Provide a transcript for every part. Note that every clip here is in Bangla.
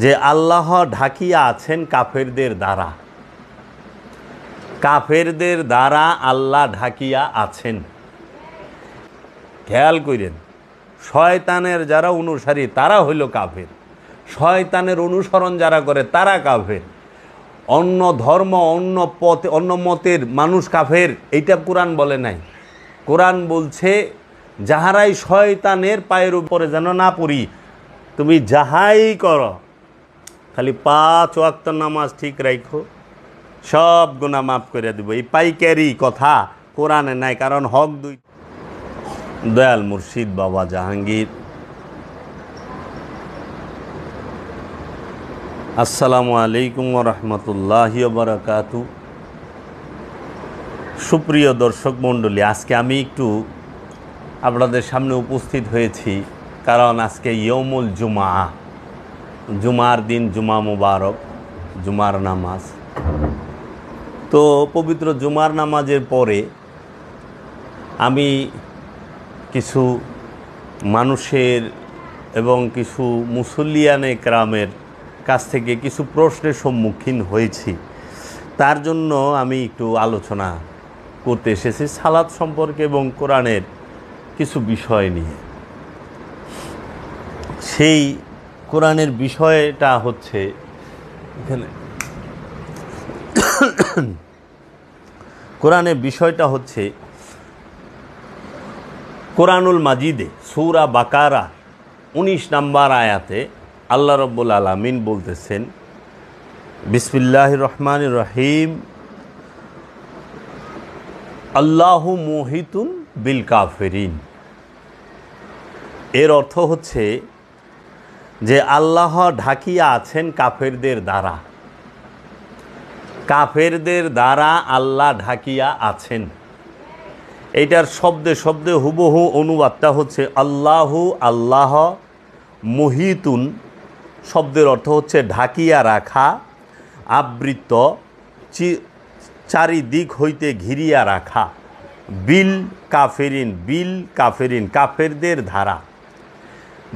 যে আল্লাহ ঢাকিয়া আছেন কাফেরদের দ্বারা, কাফেরদের দ্বারা আল্লাহ ঢাকিয়া আছেন। খেয়াল করেন, শয়তানের যারা অনুসারী তারা হইল কাফের, শয়তানের অনুসরণ যারা করে তারা কাফের। অন্য ধর্ম, অন্য পথে, অন্য মতের মানুষ কাফের এইটা কোরআন বলে নাই। কোরআন বলছে যাহারাই শয়তানের পায়ের উপরে যেন না পড়ি। তুমি যাহাই করো, খালি 5 ওয়াক্ত নামাজ ঠিক রাখো, সব গুনাহ মাফ করে দেব। এই পাইকারি কথা কোরআনে নাই, কারণ হক দুই। দয়াল মুর্শিদ বাবা জাহাঙ্গীর। আসসালামু আলাইকুম ওয়া রাহমাতুল্লাহি ওয়া বারাকাতু। সুপ্রিয় দর্শক মণ্ডলী, আজকে আমি একটু আপনাদের সামনে উপস্থিত হয়েছি, কারণ আজকে ইয়মুল জুমা, জুমার দিন, জুমা মুবারক, জুমার নামাজ। তো পবিত্র জুমার নামাজের পরে আমি কিছু মানুষের এবং কিছু মুসল্লিয়ানে কেরামের কাছ থেকে কিছু প্রশ্নের সম্মুখীন হয়েছি। তার জন্য আমি একটু আলোচনা করতে এসেছি সালাত সম্পর্কে এবং কোরআনের কিছু বিষয় নিয়ে। সেই কোরআনের বিষয়টা হচ্ছে, এখানে কোরআনের বিষয়টা হচ্ছে কোরআনুল মাজিদে সূরা বাকারা 19 নম্বর আয়াতে আল্লাহ রাব্বুল আলামিন বলতেছেন, বিসমিল্লাহির রহমানির রহিম, আল্লাহু মুহিতুন বিল কাফিরিন। এর অর্থ হচ্ছে যে আল্লাহ ঢাকিয়া আছেন কাফেরদের দ্বারা, কাফেরদের দ্বারা আল্লাহ ঢাকিয়া আছেন। এইটার শব্দে শব্দে হুবহু অনুবাদটা হচ্ছে আল্লাহু, আল্লাহ, মুহিতুন শব্দের অর্থ হচ্ছে ঢাকিয়া রাখা, আবৃত, চারিদিক হইতে ঘিরিয়া রাখা, বিল কাফেরিন, বিল কাফেরিন কাফেরদের ধারা।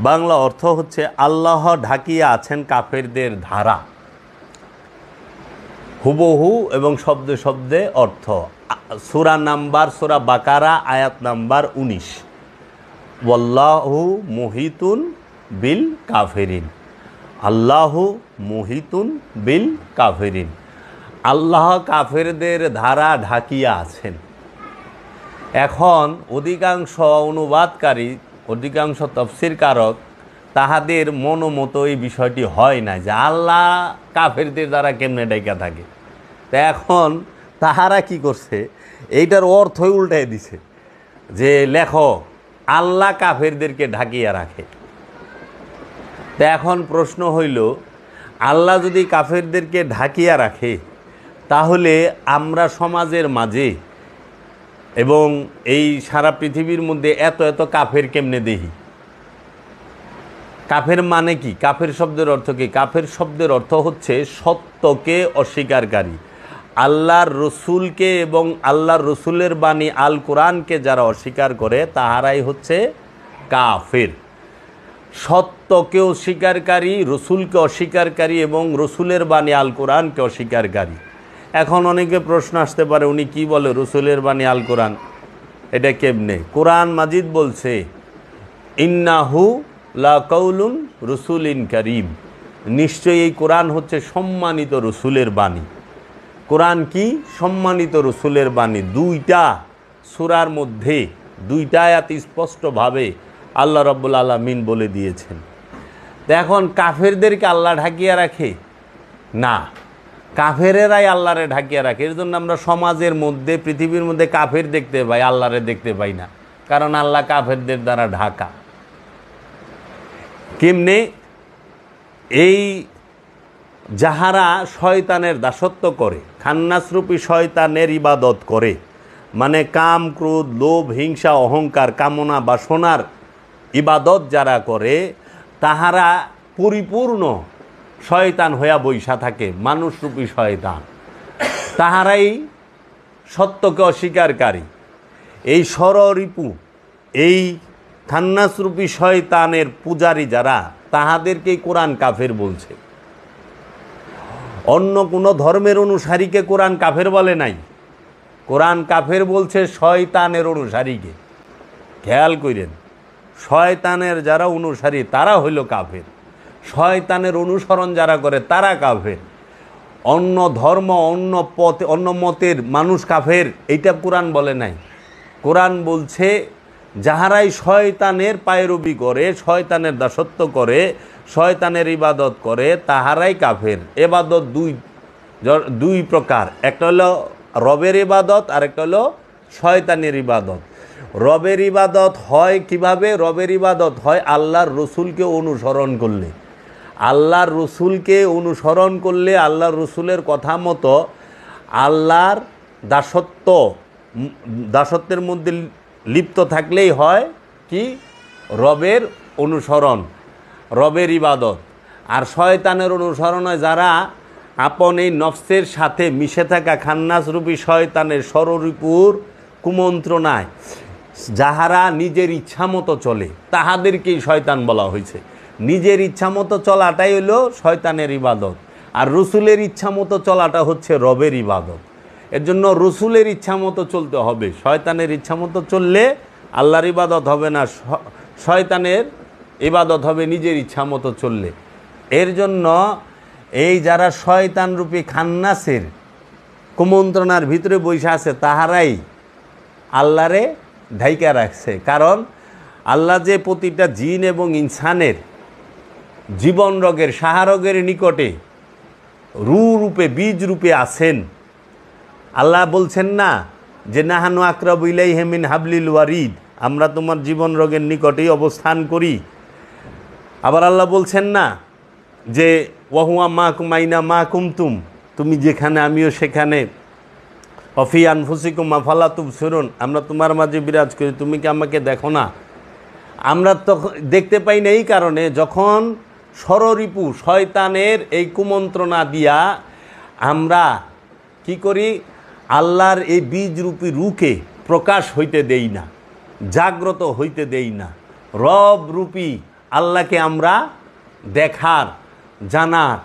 বাংলা অর্থ হচ্ছে আল্লাহ ঢাকিয়া আছেন কাফেরদের ধারা, হুবহু এবং শব্দে শব্দে অর্থ। সূরা নাম্বার, সূরা বাকারা, আয়াত নাম্বার 19, ওয়াল্লাহু মুহিতুন বিল কাফেরিন, আল্লাহু মুহিতুন বিল কাফেরিন, আল্লাহ কাফেরদের ধারা ঢাকিয়া আছেন। এখন অধিকাংশ অনুবাদকারী, অধিকাংশ তফসিরকারক তাহাদের মনোমতো এই বিষয়টি হয় না যে আল্লাহ কাফেরদের দ্বারা কেমনে ঢাকা থাকে। তা এখন তাহারা কি করছে, এইটার অর্থই উল্টাই দিছে যে লেখো আল্লাহ কাফেরদেরকে ঢাকিয়া রাখে। তা এখন প্রশ্ন হইল, আল্লাহ যদি কাফেরদেরকে ঢাকিয়া রাখে, তাহলে আমরা সমাজের মাঝে এবং এই সারা পৃথিবীর মধ্যে এত এত কাফের কেমনে দেখি? কাফের মানে কি? কাফের শব্দের অর্থ কি? কাফের শব্দের অর্থ হচ্ছে সত্যকে অস্বীকারী। আল্লাহর রসুলকে এবং আল্লাহর রসুলের বাণী আল কোরআনকে যারা অস্বীকার করে তাহারাই হচ্ছে কাফের। সত্যকে অস্বীকারী, রসুলকে অস্বীকারী এবং রসুলের বাণী আল কোরআনকে অস্বীকারী। এখন অনেকে প্রশ্ন আসতে পারে, উনি কি বলে রসুলের বাণী আল কোরআন, এটা কেমনে? কোরআন মাজিদ বলছে ইন্নাহু লা কাউলুন রসুলিন কারীম, নিশ্চয়ই এই কোরআন হচ্ছে সম্মানিত রসুলের বাণী। কোরআন কি? সম্মানিত রসুলের বাণী। দুইটা সূরার মধ্যে দুইটা আয়াত স্পষ্টভাবে আল্লাহ রাব্বুল আলামিন বলে দিয়েছেন। তো এখন কাফেরদেরকে আল্লাহ ঢাকিয়া রাখে না, কাফেরেরাই আল্লাহরে ঢাকিয়া রাখে। এর জন্য আমরা সমাজের মধ্যে, পৃথিবীর মধ্যে কাফের দেখতে পাই, আল্লাহরে দেখতে পাই না, কারণ আল্লাহ কাফেরদের দ্বারা ঢাকা। কেমনে? এই যাহারা শয়তানের দাসত্ব করে, খান্নাসরূপী শয়তানের ইবাদত করে, মানে কাম, ক্রোধ, লোভ, হিংসা, অহংকার, কামনা, বাসনার ইবাদত যারা করে, তাহারা পরিপূর্ণ শয়তান হইয়া বৈশা থাকে, মানুষরূপী শয়তান। তাহারাই সত্যকে অস্বীকারী। এই ষড়রিপু, এই খান্নাসরূপী শয়তানের পূজারী যারা, তাহাদেরকেই কোরআন কাফের বলছে। অন্য কোনো ধর্মের অনুসারীকে কোরআন কাফের বলে নাই। কোরআন কাফের বলছে শয়তানের অনুসারীকে। খেয়াল করেন, শয়তানের যারা অনুসারী তারা হইল কাফের, শয়তানের অনুসরণ যারা করে তারা কাফের। অন্য ধর্ম, অন্য পথ, অন্য মতের মানুষ কাফের এইটা কোরআন বলে নাই। কোরআন বলছে যাহারাই শয়তানের পায়রবি করে, শয়তানের দাসত্ব করে, শয়তানের ইবাদত করে তাহারাই কাফের। এবাদত দুই প্রকার, একটা হলো রবের ইবাদত আর একটা হলো শয়তানের ইবাদত। রবের ইবাদত হয় কিভাবে? রবের ইবাদত হয় আল্লাহর রসুলকে অনুসরণ করলে। আল্লাহর রসুলকে অনুসরণ করলে, আল্লাহর রসুলের কথা মতো আল্লাহর দাসত্বের মধ্যে লিপ্ত থাকলেই হয় কি? রবের অনুসরণ, রবের ইবাদত। আর শয়তানের অনুসরণ হয় যারা আপন এই নফসের সাথে মিশে থাকা খান্নাসরূপী শয়তানের ষড়রিপুর কুমন্ত্রণায় যাহারা নিজের ইচ্ছা মতো চলে তাহাদেরকেই শয়তান বলা হয়েছে। নিজের ইচ্ছা মতো চলাটাই হলো শয়তানের ইবাদত, আর রসুলের ইচ্ছা মতো চলাটা হচ্ছে রবের ইবাদত। এর জন্য রসুলের ইচ্ছা মতো চলতে হবে। শয়তানের ইচ্ছা মতো চললে আল্লাহর ইবাদত হবে না, শয়তানের ইবাদত হবে নিজের ইচ্ছা মতো চললে। এর জন্য এই যারা শয়তানরূপী খান্নাসের কুমন্ত্রণার ভিতরে বসে আছে তাহারাই আল্লাহরে ঢাইকা রাখছে। কারণ আল্লাহ যে প্রতিটা জিন এবং ইনসানের জীবন রোগের সাহারোগের নিকটে রূপে বীজ রূপে আছেন। আল্লাহ বলছেন না যে নাহানু আকরাবু ইলাইহি মিন হাবলিল ওয়ারিদ, আমরা তোমার জীবন রোগের নিকটেই অবস্থান করি। আবার আল্লাহ বলছেন না যে ওয়াহুয়া মাকুম আইনা মা কুমতুম, তুমি যেখানে আমিও সেখানে। অফি আনফুসিকুম আফালা তুবসিরুন, আমরা তোমার মাঝে বিরাজ করি, তুমি কি আমাকে দেখো না? আমরা তখন দেখতে পাই না এই কারণে যখন ষড়রিপু শয়তানের এই কুমন্ত্রণা দিয়া আমরা কি করি? আল্লাহর এই বীজরূপী রূপে প্রকাশ হইতে দেই না, জাগ্রত হইতে দেই না। রব রূপী আল্লাহকে আমরা দেখার, জানার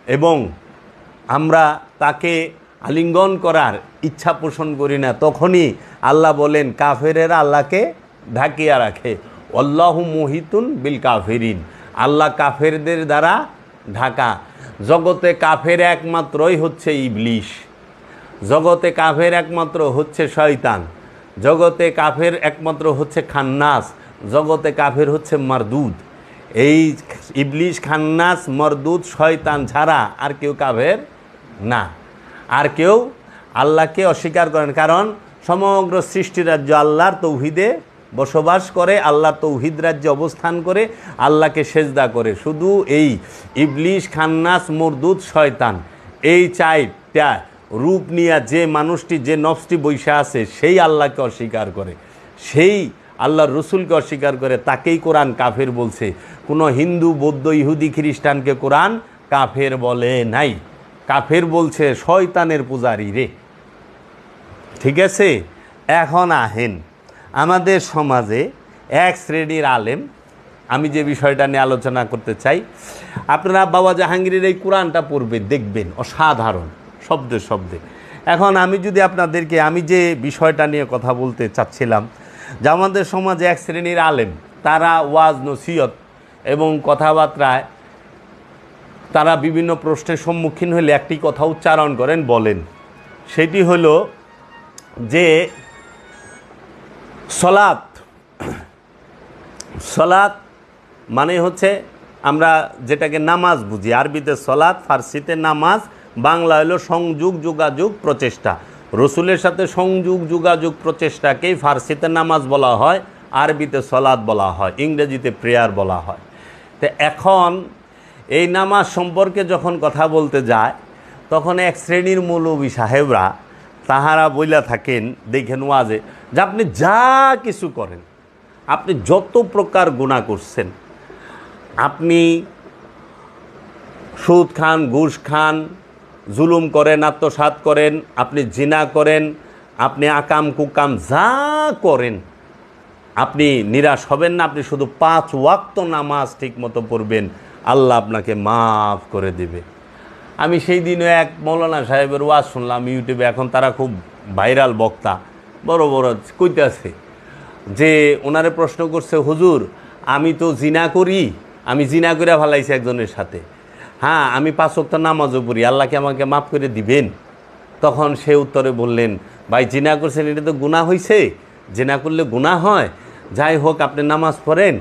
এবং আমরা তাকে আলিঙ্গন করার ইচ্ছা পোষণ করি না। তখনই আল্লাহ বলেন কাফেরেরা আল্লাহকে ঢাকিয়া রাখে। আল্লাহু মুহিতুন বিল কাফিরিন, আল্লাহ কাফেরদের দ্বারা ঢাকা। জগতে কাফের একমাত্রই হচ্ছে ইবলিশ, জগতে কাফের একমাত্র হচ্ছে শয়তান, জগতে কাফের একমাত্র হচ্ছে খান্নাস, জগতে কাফের হচ্ছে মারদুদ। এই ইবলিশ, খান্নাস, মারদুদ, শয়তান ছাড়া আর কেউ কাফের না। আর কেউ আল্লাহকে অস্বীকার করেন, কারণ সমগ্র সৃষ্টি রাজ্য আল্লাহর তৌহিদে বসবাস করে, আল্লাহর তৌহিদ রাজ্যে অবস্থান করে, আল্লাহকে সেজদা করে। শুধু এই ইবলিশ, খান্নাস, মারদুদ, শয়তান এই চারটা রূপ নিয়ে যে মানুষটি, যে নফসটি বৈশা আছে সেই আল্লাহকে অস্বীকার করে, সেই আল্লাহর রসুলকে অস্বীকার করে, তাকেই কোরআন কাফের বলছে। কোনো হিন্দু, বৌদ্ধ, ইহুদি, খ্রিস্টানকে কোরআন কাফের বলে নাই। কাফের বলছে শয়তানের পূজারী রে। ঠিক আছে? এখন আহেন আমাদের সমাজে এক শ্রেণীর আলেম, আমি যে বিষয়টা নিয়ে আলোচনা করতে চাই, আপনারা বাবা জাহাঙ্গীরের এই কোরআনটা পড়বে, দেখবেন অসাধারণ শব্দে শব্দে। এখন আমি যদি আপনাদেরকে, আমি যে বিষয়টা নিয়ে কথা বলতে চাচ্ছিলাম, যে আমাদের সমাজে এক শ্রেণীর আলেম, তারা ওয়াজ নসিহত এবং কথাবার্তায় তারা বিভিন্ন প্রশ্নের সম্মুখীন হলে একটি কথা উচ্চারণ করেন, বলেন, সেটি হলো যে সলাত, সলাত মানে হচ্ছে আমরা যেটাকে নামাজ বুঝি, আরবিতে সলাত, ফার্সিতে নামাজ, বাংলা হলো সংযোগ, যোগাযোগ, প্রচেষ্টা। রসুলের সাথে সংযোগ, যোগাযোগ, প্রচেষ্টাকেই ফার্সিতে নামাজ বলা হয়, আরবিতে সলাত বলা হয়, ইংরেজিতে প্রেয়ার বলা হয়। তো এখন এই নামাজ সম্পর্কে যখন কথা বলতে যায় তখন এক শ্রেণীর মৌলবী সাহেবরা তাহারা বইলা থাকেন, দেখেন ওয়াজে, যে আপনি যা কিছু করেন, আপনি যত প্রকার গুনাহ করছেন, আপনি সুদ খান, ঘুষ খান, জুলুম করেন, আত্মসাৎ করেন, আপনি জিনা করেন, আপনি আকাম কুকাম যা করেন, আপনি নিরাশ হবেন না। আপনি শুধু 5 ওয়াক্ত নামাজ ঠিক মতো পড়বেন, আল্লাহ আপনাকে মাফ করে দেবে। আমি সেই দিনও এক মৌলানা সাহেবের ওয়াজ শুনলাম ইউটিউবে, এখন তারা খুব ভাইরাল বক্তা, বড় বড় কইতাছে যে ওনারে প্রশ্ন করছে, হুজুর আমি তো জিনা করি, আমি জিনা করে ফেলাইছি একজনের সাথে, হ্যাঁ আমি 5 ওয়াক্ত নামাজও পড়ি, আল্লাহ কি আমাকে মাফ করে দিবেন? তখন সে উত্তরে বললেন, ভাই জিনা করছেন এটা তো গুনাহ হয়েছে, জিনা করলে গুনাহ হয়, যাই হোক আপনি নামাজ পড়েন,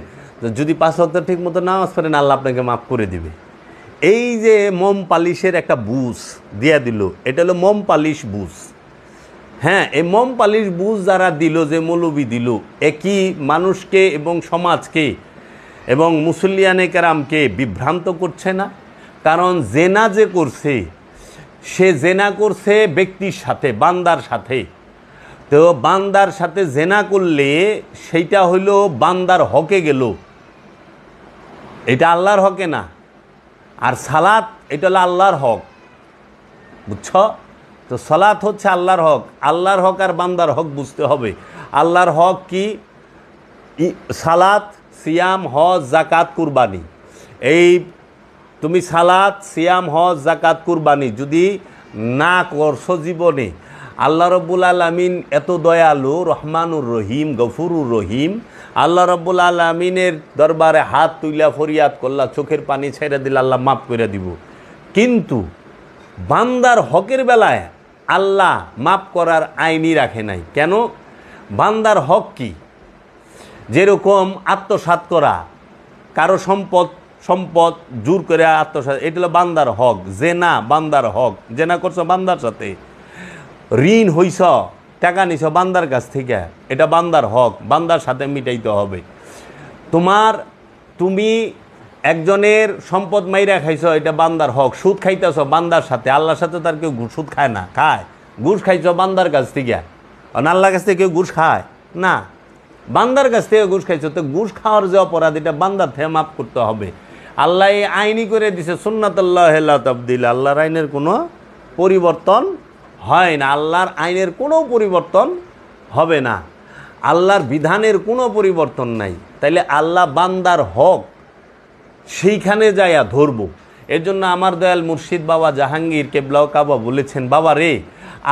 যদি 5 ওয়াক্ত ঠিক মতো নামাজ পড়েন আল্লাহ আপনাকে মাফ করে দিবে। এই যে মোম পালিশের একটা বুঝ দিয়া দিল, এটা হলো মোম পালিশ বুঝ। হ্যাঁ, এই মোম পালিশ বুঝ যারা দিল, যে মৌলবি দিল, একই মানুষকে এবং সমাজকে এবং মুসল্লিয়ানে কেরামকে বিভ্রান্ত করছে না? কারণ জেনা যে করছে, সে জেনা করছে ব্যক্তির সাথে, বান্দার সাথে। তো বান্দার সাথে জেনা করলে সেইটা হইল বান্দার হকে গেল, এটা আল্লাহর হকে না। আর সালাত এটা হলো আল্লাহর হক, বুঝছ? তো সালাত হচ্ছে আল্লাহর হক, আল্লাহর হক আর বান্দার হক বুঝতে হবে। আল্লাহর হক কি? সালাত, সিয়াম, হজ, জাকাত, কুরবানি। এই তুমি সালাত, সিয়াম, হজ, জাকাত, কুরবানি যদি না করছো জীবনে, আল্লাহ রব্বুল আলামিন এত দয়ালু, রহমানুর রহিম, গফুরুর রহিম, আল্লাহ রব্বুল আলামিনের দরবারে হাত তুইলা ফরিয়াদ করলা, চোখের পানি ছেড়ে দিলে আল্লাহ মাফ করে দিব। কিন্তু বান্দার হকের বেলায় আল্লাহ মাফ করার আইনই রাখে নাই। কেন? বান্দার হক কি? যেরকম আত্মসাৎ করা, কারো সম্পদ জোর করে আত্মসাৎ, এটা হলো বান্দার হক। জেনা বান্দার হক, জেনা করছো বান্দার সাথে, ঋণ হইছ, টাকা নিছ বান্দার কাছ থেকে, এটা বান্দার হক, বান্দার সাথে মিটাইতে হবে। তুমি একজনের সম্পদ মাইরা খাইছ, এটা বান্দার হক। সুদ খাইতেছ বান্দার সাথে, আল্লাহর সাথে তার কেউ সুদ খায় না, খায়। ঘুষ খাইছ বান্দার কাছ থেকে, আল্লাহর কাছ থেকে কেউ ঘুষ খায় না, বান্দার কাছ থেকে ঘুষ খাইছ। তো ঘুষ খাওয়ার যে অপরাধ, এটা বান্দার থেকে মাফ করতে হবে। আল্লাহ এই আইনই করে দিছে, সুন্নাতুল্লাহ লা তাবদীল, আল্লাহর আইনের কোনো পরিবর্তন হয় না, আল্লাহর আইনের কোনো পরিবর্তন হবে না, আল্লাহর বিধানের কোনো পরিবর্তন নাই। তাইলে আল্লাহ বান্দার হক সেইখানে যাইয়া ধরব। এর জন্য আমার দয়াল মুর্শিদ বাবা জাহাঙ্গীর কেবলাও কাবা বলেছেন, বাবা রে,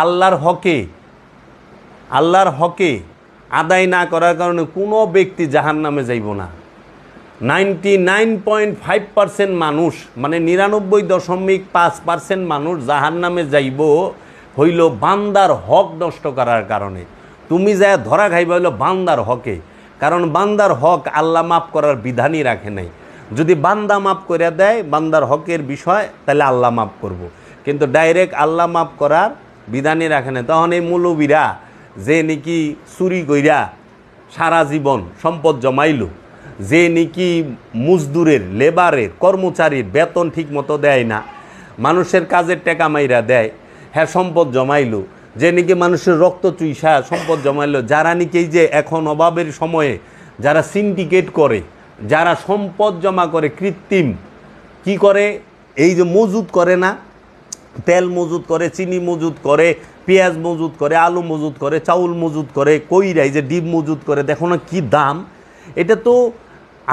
আল্লাহর হকে আদায় না করার কারণে কোনো ব্যক্তি জাহান্নামে যাইব না। 99.5% মানুষ, মানে 99.5% মানুষ জাহান্নামে যাইব হইল বান্দার হক নষ্ট করার কারণে। তুমি যা ধরা খাইবা হইল বান্দার হকে, কারণ বান্দার হক আল্লাহ মাফ করার বিধানই রাখে নাই। যদি বান্দা মাফ করে দেয় বান্দার হকের বিষয়, তাহলে আল্লাহ মাফ করব। কিন্তু ডাইরেক্ট আল্লাহ মাফ করার বিধানই রাখে নাই। তখন এই মৌলবীরা যে নাকি চুরি কইরা সারা জীবন সম্পদ জমাইল, যে নাকি মজদুরের, লেবারের, কর্মচারীর বেতন ঠিক মতো দেয় না, মানুষের কাজের টাকা মাইরা দেয়, হ্যাঁ সম্পদ জমাইলো, যে নাকি মানুষের রক্ত চুইসা সম্পদ জমাইলো, যারা নাকি এই যে এখন অভাবের সময়ে যারা সিন্ডিকেট করে, যারা সম্পদ জমা করে, কৃত্রিম কি করে, এই যে মজুদ করে না, তেল মজুদ করে, চিনি মজুদ করে, পেঁয়াজ মজুদ করে, আলু মজুদ করে, চাউল মজুদ করে, কইরাই যে ডিম মজুদ করে, দেখো না কি দাম। এটা তো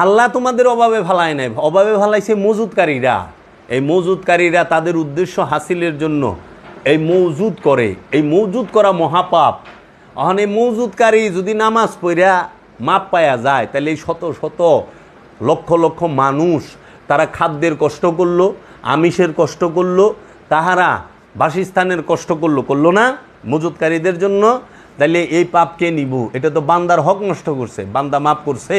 আল্লাহ তোমাদের অভাবে ফালায় নাই, অভাবে ফালাইছে মজুদকারীরা। এই মজুদকারীরা তাদের উদ্দেশ্য হাসিলের জন্য এই মজুদ করে, এই মজুদ করা মহাপাপ। এখন এই মজুদকারী যদি নামাজ পড়া মাপ পায়া যায়, তাহলে এই শত শত লক্ষ লক্ষ মানুষ তারা খাদ্যের কষ্ট করলো, আমিষের কষ্ট করলো, তাহারা বাসস্থানের কষ্ট করলো না মজুদকারীদের জন্য। তাহলে এই পাপ কে নিব? এটা তো বান্দার হক নষ্ট করছে, বান্দা মাপ করছে।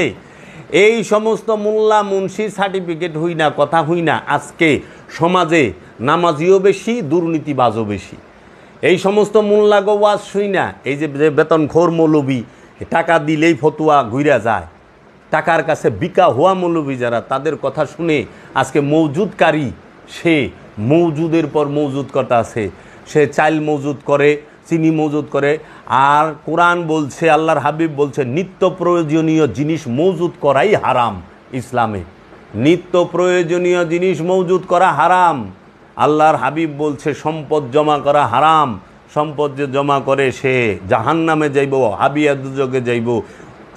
এই সমস্ত মোল্লা মুন্সির সার্টিফিকেট হই না, কথা হই না, আজকে সমাজে নামাজিও বেশি, দুর্নীতিবাজও বেশি। এই সমস্ত মোল্লা ওয়াজ শুই না, এই যে বেতনখোর মৌলবী, টাকা দিলেই ফতুয়া ঘুরে যায়, টাকার কাছে বিকা হওয়া মৌলবী যারা, তাদের কথা শুনে আজকে মজুদকারী, সে মজুদের পর মজুদ করতে আছে, সে চাল মজুদ করে, চিনি মজুদ করে। আর কোরআন বলছে, আল্লাহর হাবিব বলছে, নিত্য প্রয়োজনীয় জিনিস মজুদ করাই হারাম। ইসলামে নিত্য প্রয়োজনীয় জিনিস মজুদ করা হারাম। আল্লাহর হাবিব বলছে সম্পদ জমা করা হারাম, সম্পদ যে জমা করে সে জাহান্নামে যাইব, হাবিয়া দুজকে যাইব।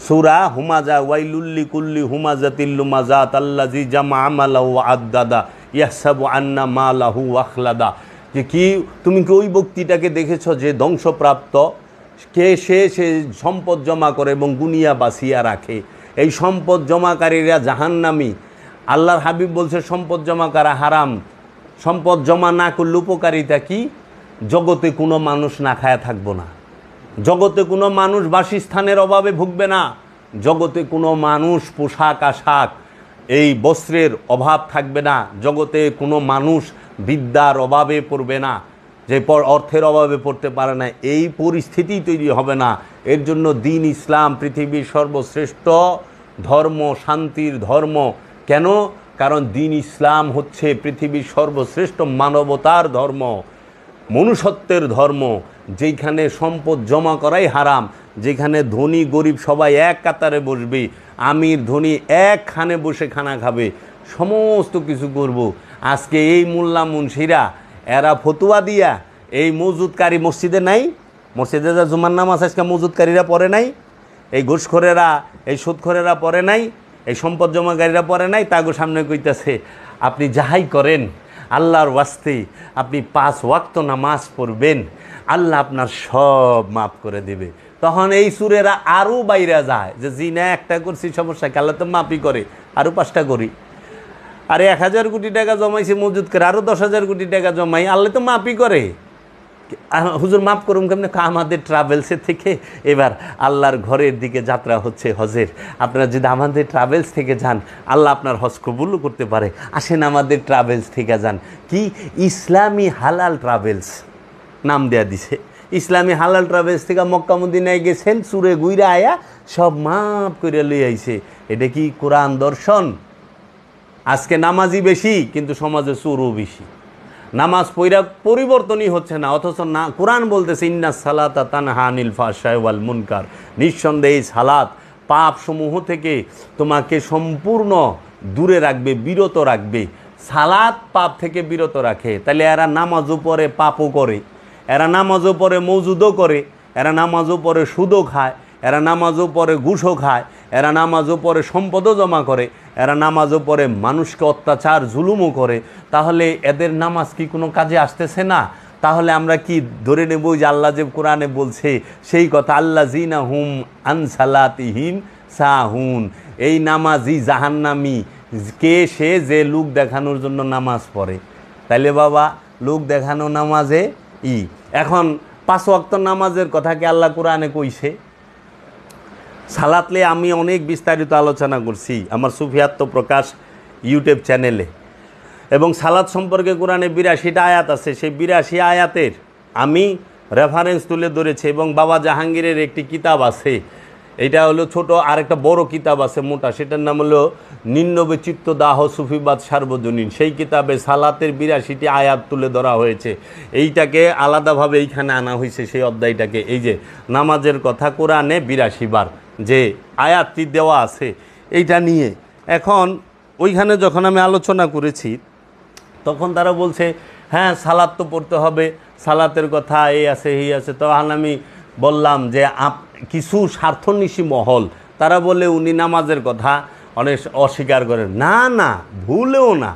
সূরা হুমাজা, ওয়াইলুল্লি কুল্লি হুমাজাতিল লুমাজাত আল্লাযী জামা আমালা ওয়া আদ্দাদা, ইয়াহসাবু আন্না মালাহু আখলাদা, যে কি তুমি কি ওই ব্যক্তিটাকে দেখেছ যে ধ্বংসপ্রাপ্ত, কে সে সম্পদ জমা করে এবং গুনিয়া বাঁচিয়া রাখে। এই সম্পদ জমাকারীরা জাহান্নামী। আল্লাহর হাবিব বলছে সম্পদ জমা করা হারাম। সম্পদ জমা না করলে উপকারিতা কি? জগতে কোনো মানুষ না খায়া থাকবো না, জগতে কোনো মানুষ বাসস্থানের অভাবে ভুগবে না, জগতে কোনো মানুষ পোশাক আশাক এই বস্ত্রের অভাব থাকবে না, জগতে কোনো মানুষ বিদ্যার অভাবে পড়বে না, যে অর্থের অভাবে পড়তে পারে না, এই পরিস্থিতি তৈরি হবে না। এর জন্য দিন ইসলাম পৃথিবীর সর্বশ্রেষ্ঠ ধর্ম, শান্তির ধর্ম। কেন? কারণ দিন ইসলাম হচ্ছে পৃথিবীর সর্বশ্রেষ্ঠ মানবতার ধর্ম, মনুষ্যত্বের ধর্ম, যেখানে সম্পদ জমা করাই হারাম, যেখানে ধনী গরিব সবাই এক কাতারে বসবে, আমির ধনী একখানে বসে খানা খাবে, সমস্ত কিছু করব। আজকে এই মোল্লা মুন্সিরা এরা ফতুয়া দিয়া এই মজুদকারী মসজিদে নাই, মসজিদে যা জুমার নামাজ আজকে মজুদকারীরা পড়ে নাই, এই ঘুষখোরেরা এই সুদখোরেরা পড়ে নাই, এই সম্পদ জমাকারীরা পড়ে নাই, তাগো সামনে কইতাছে আপনি যাহাই করেন আল্লাহর ওয়াস্তে আপনি 5 ওয়াক্ত নামাজ পড়বেন, আল্লাহ আপনার সব মাফ করে দেবে। তখন এই সুরেরা আরও বাইরে যায় যে জি না, একটা করছি সমস্যা কি, আল্লাহ তো মাফই করে, আরও 5টা করি। আরে 1000 কোটি টাকা জমাইছে মজুদ করে, আরও 10,000 কোটি টাকা জমাই, আল্লাহ তো মাফই করে। হুজুর মাফ করুন কেমনে? আমাদের ট্রাভেলসে থেকে এবার আল্লাহর ঘরের দিকে যাত্রা হচ্ছে হজের, আপনারা যদি আমাদের ট্রাভেলস থেকে যান আল্লাহ আপনার হজ কবুল করতে পারে, আসেন আমাদের ট্রাভেলস থেকে যান। কি ইসলামী হালাল ট্রাভেলস নাম দেয়া দিছে, ইসলামী হালাল ট্রাভেলস থেকে মক্কা মদিনায় গেছেন, চুরে গুইরা আয়া সব মাফ করে লই আইছে। এটা কি কোরআন দর্শন? আজকে নামাজি বেশি কিন্তু সমাজে চোরও বেশি, নামাজ পইরা পরিবর্তনই হচ্ছে না, অথচ না কোরআন বলতেছে ইন্নাস সালাতা তানহা আনিল ফাহশাই ওয়াল মুনকার, নিঃসন্দেহে সালাত পাপ সমূহ থেকে তোমাকে সম্পূর্ণ দূরে রাখবে, বিরত রাখবে। সালাত পাপ থেকে বিরত রাখে, তাহলে এরা নামাজও পড়ে পাপও করে, এরা নামাজও পড়ে মওজুদও করে, এরা নামাজও পড়ে সুদও খায়, এরা নামাজও পড়ে ঘুষও খায়, এরা নামাজও পড়ে সম্পদও জমা করে, এরা নামাজও পড়ে মানুষকে অত্যাচার জুলুমও করে। তাহলে এদের নামাজ কি কোনো কাজে আসতেছে না? তাহলে আমরা কি ধরে নেব যে আল্লাহ যে কোরআনে বলছে সেই কথা, আল্লাযিনা হুম আন সালাতিহিম সাহুন, এই নামাজি জাহান্নামী কে? সে যে লোক দেখানোর জন্য নামাজ পড়ে। তাইলে বাবা লোক দেখানো নামাজে এখন 5 ওয়াক্ত নামাজের কথা কি আল্লাহ কোরআনে কইছে? সালাতলে আমি অনেক বিস্তারিত আলোচনা করছি আমার সুফিয়াত্ম প্রকাশ ইউটিউব চ্যানেলে, এবং সালাত সম্পর্কে কোরআনে 82টা আয়াত আছে। সেই 82 আয়াতের আমি রেফারেন্স তুলে ধরেছি, এবং বাবা জাহাঙ্গীরের একটি কিতাব আছে, এটা হলো ছোট, আর একটা বড় কিতাব আছে মোটা, সেটার নাম হলো নিন্নবে চিত্তদাহ সুফিবাদ সার্বজনীন। সেই কিতাবে সালাতের 82টি আয়াত তুলে ধরা হয়েছে। এইটাকে আলাদাভাবে এইখানে আনা হয়েছে, সেই অধ্যায়টাকে, এই যে নামাজের কথা কোরআনে 82 বার যে আয়াতটি দেওয়া আছে এইটা নিয়ে। এখন ওইখানে যখন আমি আলোচনা করেছি তখন তারা বলছে হ্যাঁ সালাত তো পড়তে হবে, সালাতের কথা এই আছে এই আছে। তখন আমি বললাম যে কিছু স্বার্থন্বেষী মহল তারা বলে উনি নামাজের কথা অনেক অস্বীকার করেন। না না, ভুলেও না।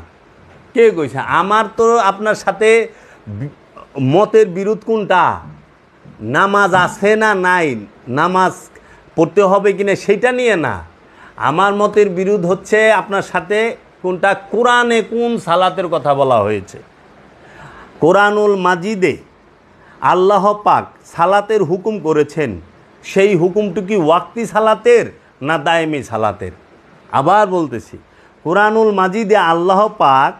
কে কইছে? আমার তো আপনার সাথে মতের বিরোধ কোনটা? নামাজ আছে না নাই, নামাজ পড়তে হবে কিনা সেইটা নিয়ে না, আমার মতের বিরোধ হচ্ছে আপনার সাথে কোনটা, কোরআনে কোন সালাতের কথা বলা হয়েছে। কোরআনুল মাজিদে আল্লাহ পাক সালাতের হুকুম করেছেন, সেই হুকুমটি কি ওয়াক্তি সালাতের না দায়েমি সালাতের? আবার বলতেছি, কোরআনুল মাজিদে আল্লাহ পাক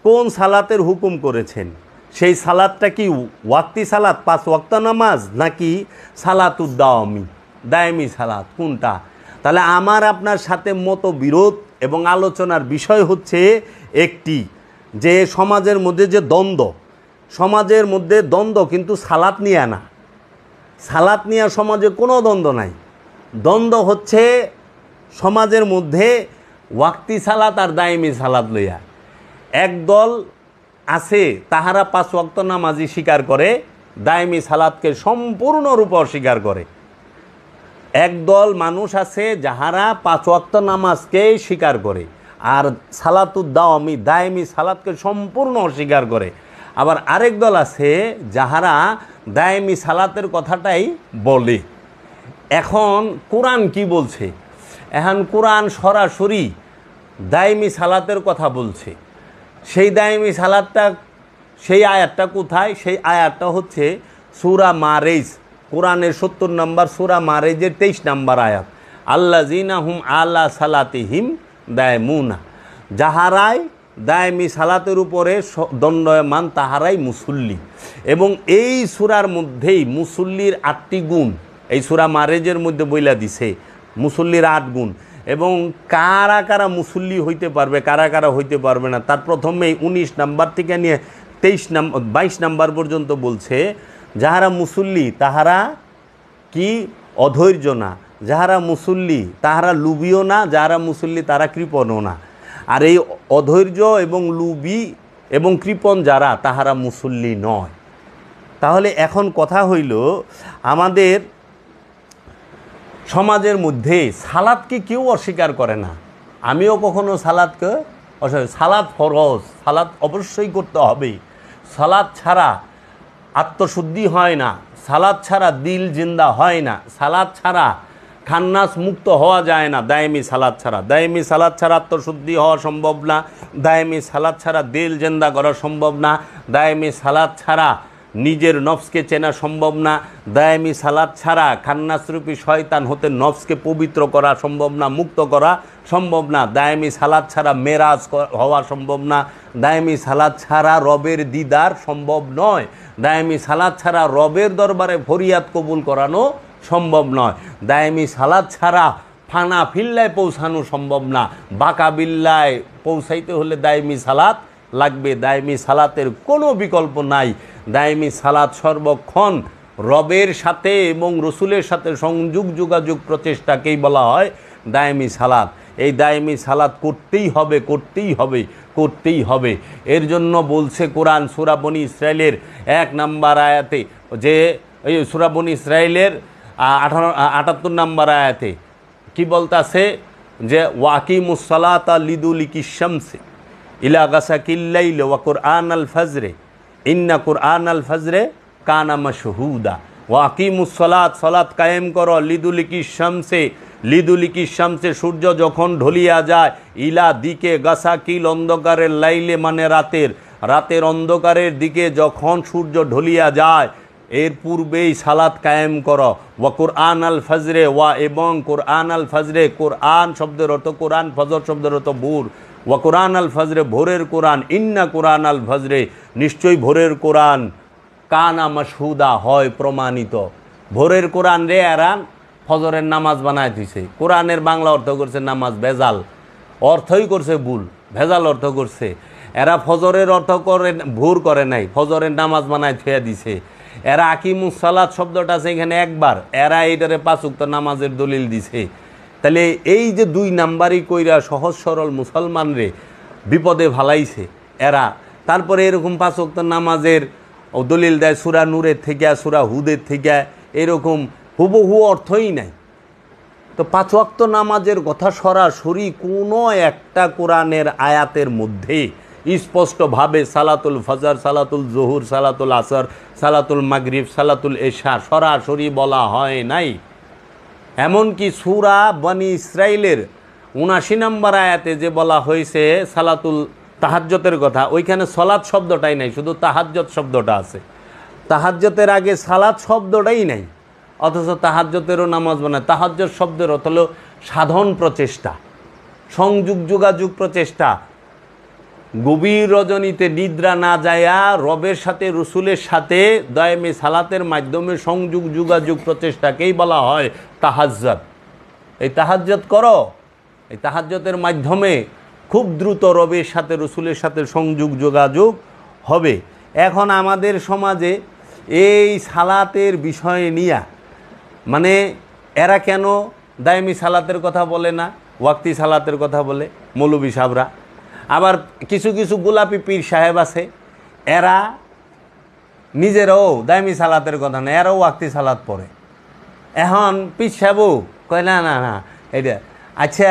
কোন সালাতের হুকুম করেছেন, সেই সালাতটা কি ওয়াক্তি সালাত 5 ওয়াক্ত নামাজ নাকি সালাতুদ্দাওয়ামি দায়েমি সালাত, কোনটা? তাহলে আমার আপনার সাথে মতবিরোধ এবং আলোচনার বিষয় হচ্ছে একটি, যে সমাজের মধ্যে যে দ্বন্দ্ব, সমাজের মধ্যে দ্বন্দ্ব কিন্তু সালাত নিয়ে না, সালাত নিয়ে সমাজে কোনো দ্বন্দ্ব নাই। দ্বন্দ্ব হচ্ছে সমাজের মধ্যে ওয়াক্তি সালাত আর দায়েমি সালাত লইয়া। একদল আছে তাহারা 5 ওয়াক্ত নামাজি স্বীকার করে, দায়েমি সালাতকে সম্পূর্ণরূপে অস্বীকার করে। একদল মানুষ আছে যাহারা 5 ওয়াক্ত নামাজকে স্বীকার করে, আর সালাতুদ দাওয়ামি দায়েমি সালাতকে সম্পূর্ণ অস্বীকার করে। আবার আরেক দল আছে যাহারা দায়েমি সালাতের কথাটাই বলে। এখন কোরআন কি বলছে? এখন কোরআন সরাসরি দায়েমি সালাতের কথা বলছে। সেই দায়েমি সালাতটা, সেই আয়াতটা কোথায়? সেই আয়াতটা হচ্ছে সূরা মারেজ, কোরআনের 70 নম্বর সূরা মারেজের 23 নম্বর আয়াত। আল্লাযীনা হুম আলা সালাতিহিম দায়মুনা, যাহারাই দায়েমি সালাতের উপরে দণ্ডায়মান তাহারাই মুসল্লি। এবং এই সূরার মধ্যেই মুসল্লির 8টি গুণ এই সূরা মারেজের মধ্যে বইলা দিছে, মুসল্লির 8 গুণ। এবং কারা কারা মুসল্লি হইতে পারবে, কারা কারা হইতে পারবে না, তার প্রথমেই 19 নাম্বার থেকে নিয়ে 22 নাম্বার পর্যন্ত বলছে যাহারা মুসল্লি তাহারা কি অধৈর্য না, যাহারা মুসল্লি তাহারা লুবিও না, যাহারা মুসল্লি তারা কৃপণও না। আর এই অধৈর্য এবং লুবি এবং কৃপণ যারা, তাহারা মুসল্লি নয়। তাহলে এখন কথা হইল, আমাদের সমাজের মধ্যে সালাদকে কেউ অস্বীকার করে না। আমিও কখনো সালাদকে সালাদ ফরজ, সালাদ অবশ্যই করতে হবে। সালাদ ছাড়া আত্মশুদ্ধি হয় না, সালাদ ছাড়া দিল জিন্দা হয় না, সালাদ ছাড়া খান্নাস মুক্ত হওয়া যায় না। দায়েমি সালাদ ছাড়া, দায়েমি সালাদ ছাড়া আত্মশুদ্ধি হওয়া সম্ভব না, দায়েমি সালাদ ছাড়া দিল জিন্দা করা সম্ভব না, দায়েমি সালাদ ছাড়া নিজের নফসকে চেনা সম্ভব না, দায়েমি সালাত ছাড়া খান্নাসরূপী শয়তান হতে নফসকে পবিত্র করা সম্ভব না, মুক্ত করা সম্ভব না, দায়েমি সালাত ছাড়া মেরাজ হওয়া সম্ভব না, দায়েমি সালাত ছাড়া রবের দিদার সম্ভব নয়, দায়েমি সালাত ছাড়া রবের দরবারে ফরিয়াদ কবুল করানো সম্ভব নয়, দায়েমি সালাত ছাড়া ফানা ফিল্লায় পৌঁছানো সম্ভব না। বাঁকা বিল্লায় পৌঁছাইতে হলে দায়েমি সালাত লাগবে। দায়েমি সালাতের কোনো বিকল্প নাই। দায়েমি সালাত সর্বক্ষণ রবের সাথে এবং রসুলের সাথে সংযোগ যোগাযোগ প্রচেষ্টাকেই বলা হয় দায়েমি সালাত। এই দায়েমি সালাত করতেই হবে, করতেই হবে, করতেই হবে। এর জন্য বলছে কোরআন সূরা বনী ইসরাইলের 1 নম্বর আয়াতে, যে এই সূরা বনী ইসরাইলের 78 নম্বর আয়াতে কি বলতাছে, যে ওয়াকিমুস সালাতা লিদুলিকিশ শামসি ইলা গাসাকিল লাইল ওয়া কুরআন আল ফজরে ইন্না কুরআন আল ফজরে কানা মাশহুদা। ওয়াকিমুস সালাত, সালাত কায়েম করো, লিদুলিকিশ শামসে, লিদুলিকিশ শামসে সূর্য যখন ঢলিয়া যায়, ইলা দিকে গাসাকিল অন্ধকারের লাইলে মানে রাতের, রাতের অন্ধকারের দিকে যখন সূর্য ঢলিয়া যায় এর পূর্বেই সালাত কায়েম করো। ওয়া কুরআন আল ফজরে, ওয়া এবং কুরআন আল ফজরে, কুরআন শব্দের অর্থ কোরআন, ফজর শব্দের অর্থ ভোর। ওয়া কুরআন আল ফজরে, ভোরের কোরআন, ইন্না কুরআন আল ফজরে, নিশ্চয়ই ভোরের কোরআন, কানা মাশহুদা হয় প্রমাণিত। ভোরের কোরআন রে এরা ফজরের নামাজ বানায় দিছে। কোরআনের বাংলা অর্থ করছে নামাজ, ভেজাল অর্থই করছে ভুল, ভেজাল অর্থ করছে। এরা ফজরের অর্থ করে, ভোর করে নাই, ফজরের নামাজ বানায় থুয়া দিছে। এরা আকিমুস সালাত শব্দটা আছে এখানে একবার, এরা এইটারে 5 ওয়াক্ত নামাজের দলিল দিছে। তাহলে এই যে 2 নাম্বারই কইরা সহজ সরল মুসলমান রে বিপদে ভালাইছে এরা। তারপরে এরকম 5 ওয়াক্ত নামাজের দলিল দেয় সূরা নূরের থেকে, সূরা হুদের থেকে, এরকম হুবহু অর্থই নাই। তো 5 ওয়াক্ত নামাজের কথা সরাসরি কোনো একটা কোরআনের আয়াতের মধ্যে স্পষ্টভাবে সালাতুল ফজর, সালাতুল জোহর, সালাতুল আসর, সালাতুল মাগরিব, সালাতুল এশা সরাসরি বলা হয় নাই। এমনকি সূরা বনী ইসরাইলের 79 নম্বর আয়াতে যে বলা হয়েছে সালাতুল তাহাজ্জতের কথা, ওইখানে সালাত শব্দটাই নাই, শুধু তাহাজ্জত শব্দটা আছে। তাহাজ্জতের আগে সালাত শব্দটাই নাই, অথচ তাহাজ্জতেরও নামাজ বানায়। তাহাজ্জত শব্দের অর্থ হলো সাধন প্রচেষ্টা, সংযোগ যোগাযোগ প্রচেষ্টা। গভীর রজনীতে নিদ্রা না যায়া রবের সাথে, রসুলের সাথে দায়েমি সালাতের মাধ্যমে সংযোগ যোগাযোগ প্রচেষ্টাকেই বলা হয় তাহাজ্জুদ। এই তাহাজ্জুদ করো, এই তাহাজ্জুদের মাধ্যমে খুব দ্রুত রবের সাথে, রসুলের সাথে সংযোগ যোগাযোগ হবে। এখন আমাদের সমাজে এই সালাতের বিষয় নিয়ে মানে এরা কেন দায়েমি সালাতের কথা বলে না, ওয়াক্তি সালাতের কথা বলে মৌলবী সাহেবরা। আবার কিছু কিছু গোলাপি পীর সাহেব আছে, এরা নিজেরাও দায়েমি সালাতের কথা না, এরাও ওয়াক্তি সালাত পড়ে। এখন পীর সাহেবও কয় না না না এটা আচ্ছা,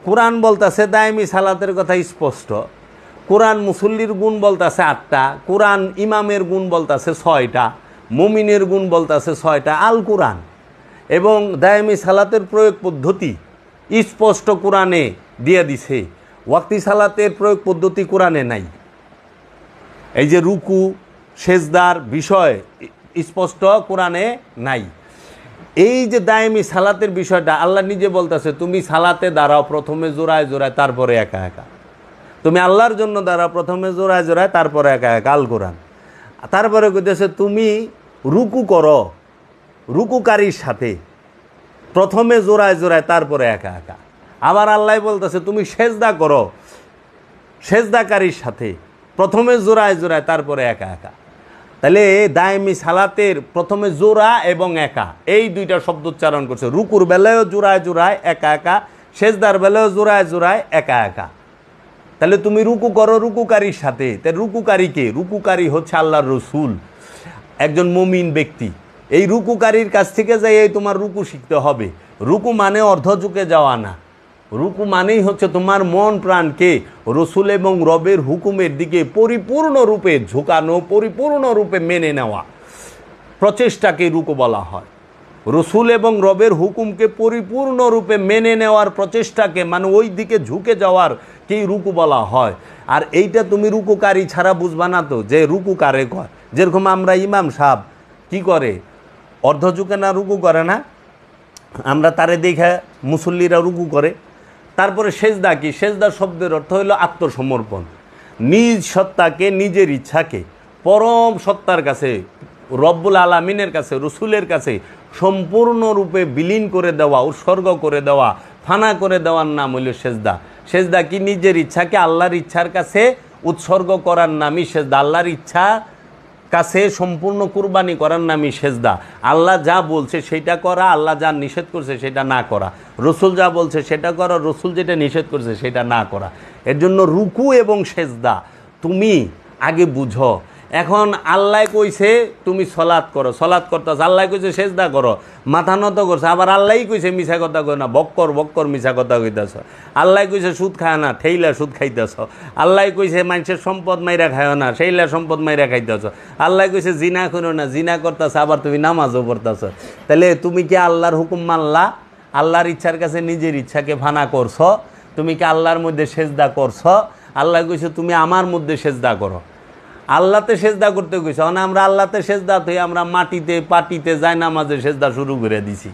কোরআন বলতেছে দায়মি সালাতের কথা স্পষ্ট, কোরআন মুসল্লির গুণ বলতেছে 8টা, কোরআন ইমামের গুণ বলতেছে 6টা, মুমিনের গুণ বলতেছে 6টা। আল কোরআন এবং দায়মি সালাতের প্রয়োগ পদ্ধতি স্পষ্ট কোরআনে দিয়ে দিছে, ওয়াক্তি সালাতের প্রয়োগ পদ্ধতি কোরআনে নাই। এই যে রুকু সেজদার বিষয় স্পষ্ট কোরআনে নাই। এই যে দায়মি সালাতের বিষয়টা আল্লাহ নিজে বলতেছে, তুমি সালাতে দাঁড়াও প্রথমে জোড়ায় জোড়ায় তারপরে একা একা, তুমি আল্লাহর জন্য দাঁড়াও প্রথমে জোড়ায় জোড়ায় তারপরে একা একা। আল কোরআন তারপরে কইতেছে তুমি রুকু করো রুকুকারীর সাথে, প্রথমে জোড়ায় জোড়ায় তারপরে একা একা। আবার আল্লাহ বলতেছে তুমি সেজদা করো সেজদাকারীর সাথে, প্রথমে জোড়ায় জোড়ায় তারপরে একা একা। তাহলে দায়মি সালাতের প্রথমে জোড়া এবং একা এই দুইটা শব্দ উচ্চারণ করছে। রুকুর বেলায়ও জোড়ায় জোড়ায় একা একা, সেজদার বেলায়ও জোড়ায় জোড়ায় একা একা। তাহলে তুমি রুকু করো রুকুকারীর সাথে। তাই রুকুকারী কে? রুকুকারী হচ্ছে আল্লাহর রসুল, একজন মুমিন ব্যক্তি। এই রুকুকারীর কাছ থেকে যাই তোমার রুকু শিখতে হবে। রুকু মানে অর্ধযুগে যাওয়া না, রুকু মানেই হচ্ছে তোমার মন প্রাণকে রসুল এবং রবের হুকুমের দিকে পরিপূর্ণরূপে ঝুঁকানো, পরিপূর্ণরূপে মেনে নেওয়া প্রচেষ্টাকে রুকু বলা হয়। রসুল এবং রবের হুকুমকে পরিপূর্ণরূপে মেনে নেওয়ার প্রচেষ্টাকে, মানে ওই দিকে ঝুঁকে যাওয়ার কেই রুকু বলা হয়। আর এইটা তুমি রুকুকারী ছাড়া বুঝবা না তো যে রুকু কারে কয়। যেরকম আমরা ইমাম সাহেব কি করে, অর্ধযুগে না রুকু করে না, আমরা তারে দেখে মুসল্লিরা রুকু করে। তারপরে সেজদা কি? সেজদা শব্দের অর্থ হলো আত্মসমর্পণ, নিজ সত্তাকে নিজের ইচ্ছাকে পরম সত্তার কাছে, রব্বুল আলামিনের কাছে, রসুলের কাছে সম্পূর্ণরূপে বিলীন করে দেওয়া, উৎসর্গ করে দেওয়া, ফানা করে দেওয়ার নাম হইল সেজদা। সেজদা কি? নিজের ইচ্ছাকে আল্লাহর ইচ্ছার কাছে উৎসর্গ করার নামই সেজদা। আল্লাহর ইচ্ছা কাছে সম্পূর্ণ কুরবানি করার নামই সেজদা। আল্লাহ যা বলছে সেটা করা, আল্লাহ যা নিষেধ করছে সেটা না করা, রসুল যা বলছে সেটা করা, রসুল যেটা নিষেধ করছে সেটা না করা। এর জন্য রুকু এবং সেজদা তুমি আগে বুঝো। এখন আল্লাহ কইছে তুমি সলাৎ করো, সলাৎ করতেছ, আল্লাহ কইছে সেজদা করো, মাথা নত করছে। আবার আল্লাহই কইছে মিছা কথা কই না, বক্কর বক্কর মিছা কথা কইতেছ। আল্লাহ কইছে সুদ খায় না, ঠেইলা সুদ খাইতেছ। আল্লাহ কইছে মানুষের সম্পদ মাইরা খায় না, সেইলা সম্পদ মাইরা খাইতেছ। আল্লাহ কইছে জিনা করো না, জিনা করতেছ, আবার তুমি নামাজও পড়তেছ। তাহলে তুমি কি আল্লাহর হুকুম মানলা? আল্লাহর ইচ্ছার কাছে নিজের ইচ্ছাকে ফানা করছ? তুমি কি আল্লাহর মধ্যে সেজদা করছ? আল্লাহ কইছে তুমি আমার মধ্যে সেজদা করো। আল্লাহতে সেজদা করতে কইছে, মানে আমরা আল্লাহতে সেজদা থেকে আমরা মাটিতে পাটিতে জায়নামাজে সেজদা শুরু করে দিছি।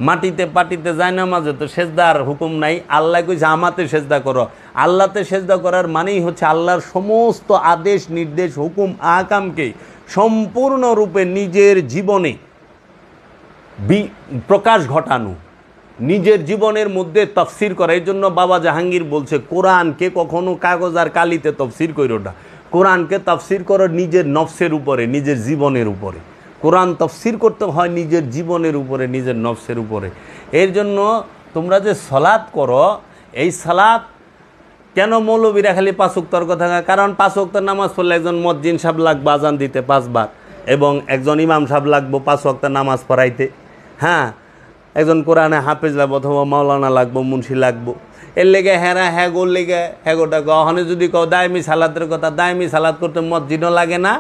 মাটিতে পাটিতে জায়নামাজে তো সেজদার হুকুম নাই। আল্লাহ কইছে আমাতে সেজদা করো। আল্লাহতে সেজদা করার মানেই হচ্ছে আল্লাহর সমস্ত আদেশ নির্দেশ হুকুম আহকামকে সম্পূর্ণরূপে নিজের জীবনে প্রকাশ ঘটানো, নিজের জীবনের মধ্যে তফসির করা। এই জন্য বাবা জাহাঙ্গীর বলছে কোরআনকে কখনো কাগজ আর কালিতে তফসির করো না, কোরআনকে তফসির করো নিজের নফসের উপরে, নিজের জীবনের উপরে। কোরআন তফসির করতে হয় নিজের জীবনের উপরে, নিজের নফসের উপরে। এর জন্য তোমরা যে সালাত করো, এই সালাত কেন মৌলবীরা খালি 5 ওয়াক্তের কথা? কারণ 5 ওয়াক্তের নামাজ পড়লে একজন মুয়াজ্জিন সাহেব লাগবে আজান দিতে 5 বার, এবং একজন ইমাম সাহেব লাগবে 5 ওয়াক্তের নামাজ পড়াইতে। হ্যাঁ, একজন কোরআনে হাফেজ লাগবো অথবা মাওলানা লাগবো, মুন্সি লাগবো। এর লেগে হেরা হ্যাগোর লেগে হ্যাগোটা ওখানে যদি কও দায়মি সালাতের কথা, দায়মি সালাত করতে মসজিদও লাগে না,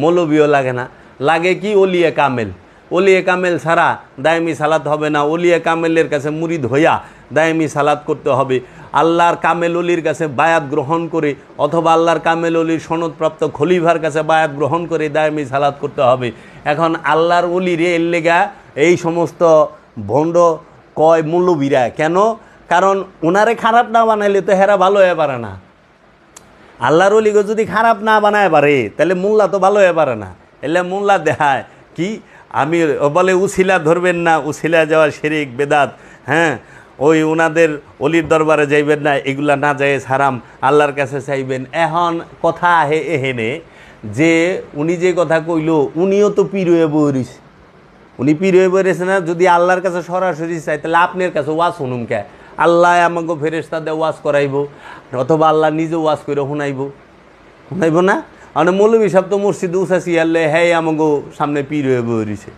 মৌলবীও লাগে না, লাগে কি ওলিয়ে কামেল। ওলিয়ে কামেল ছাড়া দায়মি সালাত হবে না। ওলিয়ে কামেলের কাছে মুরিদ হইয়া দায়মি সালাত করতে হবে। আল্লাহর কামেল অলির কাছে বায়াত গ্রহণ করে, অথবা আল্লাহর কামেল অলির সনদপ্রাপ্ত খলিফার কাছে বায়াত গ্রহণ করে দায়মি সালাত করতে হবে। এখন আল্লাহর অলিরে এর লেগা এই সমস্ত ভণ্ড কয় মৌলবীরা কেন? কারণ ওনারে খারাপ না বানাইলে তো হেরা ভালো হয়ে পারে না। আল্লাহর অলিকে যদি খারাপ না বানায় পারে তাহলে মোল্লা তো ভালো হয়ে পারে না। এলে মোল্লা দেখায় কি আমি বলে উছিলা ধরবেন না, উছিলা যাওয়া শিরিক বেদাত। হ্যাঁ, ওই ওনাদের অলির দরবারে যাইবেন না, এগুলা না যায় হারাম, আল্লাহর কাছে চাইবেন। এখন কথা আহে এহেনে যে উনি যে কথা কইল উনিও তো পীর হয়ে বইছে, উনি পীর হয়ে বইছে না। যদি আল্লাহর কাছে সরাসরি চাই তাহলে আপনার কাছে ওয়াজ শুনুন কে? আল্লাহ আমাকে ফেরেশতা দিয়ে ওয়াজ করাইব, অথবা আল্লাহ নিজে ওয়াজ করে শুনাইব না? মানে মৌলবী সাহেব তো মসজিদে উঠাছি আল্লে হ্যাঁ আমাকে সামনে পীর হয়ে বইছে,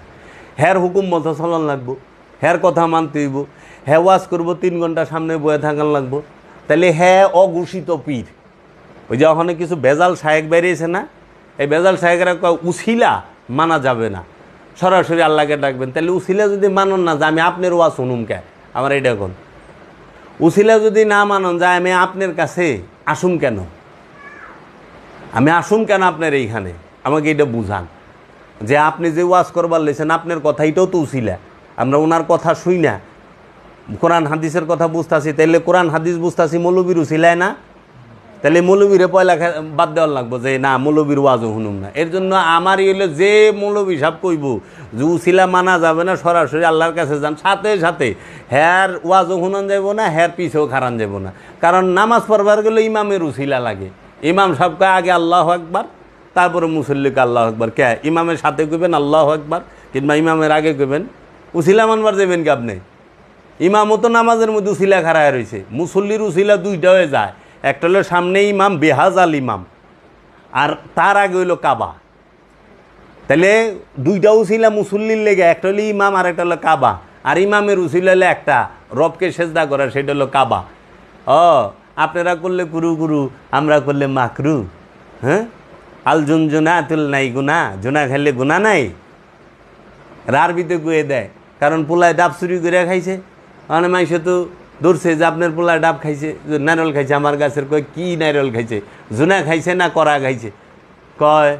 হ্যার হুকুম মতো চলন লাগবো, হ্যার কথা মানতে হইব, হ্যাঁ ওয়াজ করবো 3 ঘন্টা সামনে বয়ে থাকান লাগবো। তাহলে হ্যাঁ অঘোষিত পীর। ওই যে ওখানে কিছু বেজাল শায়েক বেরিয়েছে না, এই বেজাল শায়েকরা উসিলা মানা যাবে না, সরাসরি আল্লাহকে ডাকবেন। তাহলে উসিলা যদি মানন না যে আমি আপনার ওয়াজ শুনুম কে, আমার এইটা এখন উসিলা যদি না মানন যায় আমি আপনার কাছে আসুম কেন, আমি আসুম কেন আপনার এইখানে, আমাকে এটা বুঝান যে আপনি যে ওয়াজ করবার লেছেন আপনার কথা এটাও তো উসিলা, আমরা ওনার কথা শুই না, কোরআন হাদিসের কথা বুঝতেছি, তাইলে কোরআন হাদিস বুঝতেছি মৌলবীর উসিলায় না, তাহলে মৌলবীরে পয়লা বাদ দেওয়ার লাগবো যে না মৌলবীর ওয়াজও শুনুম না। এর জন্য আমারই হইলো যে মৌলবী সাহেব কইব যে উসিলা মানা যাবে না, সরাসরি আল্লাহর কাছে যান, সাথে সাথে হ্যার ওয়াজও শুনান যাব না, হ্যার পিছেও খারান যাব না। কারণ নামাজ পড়বার গেলে ইমামের উসিলা লাগে, ইমাম সাহেবকে আগে আল্লাহু আকবার, তারপরে মুসল্লিকে আল্লাহু আকবার। কে ইমামের সাথে কইবেন আল্লাহু আকবার, কিংবা ইমামের আগে কইবেন, উসিলা মানবার যাবেন কি আপনি? ইমামও তো নামাজের মধ্যে উসিলা খাড়ায় রয়েছে, মুসল্লির উসিলা দুইটা হয়ে যায়, একটা হলো সামনে ইমাম বেহাজাল ইমাম, আর তার আগে হইলো কাবা। তাহলে দুইটা উসিলা মুসল্লির লেগে, একটা হলো ইমাম আর একটা হলো কাবা, আর ইমামের উসিলা হলে একটা রবকে সেজদা করা, সেটা হলো কাবা। আপনারা করলে কুরু কুরু, আমরা করলে মাকরু। হ্যাঁ, আল জুনজুনা তুল নাই গুনা, জুনা খাইলে গুনা নাই, আরবিতে কুয়ে দেয়। কারণ পোলায় ডাব চুরি করে খাইছে, মানে মাইসে তো ধরছে যে আপনার পোলায় ডাব খাইছে, নারল খাইছে, আমার গাছের কয় কি নারল খাইছে, জুনা খাইছে না করা খাইছে, কয়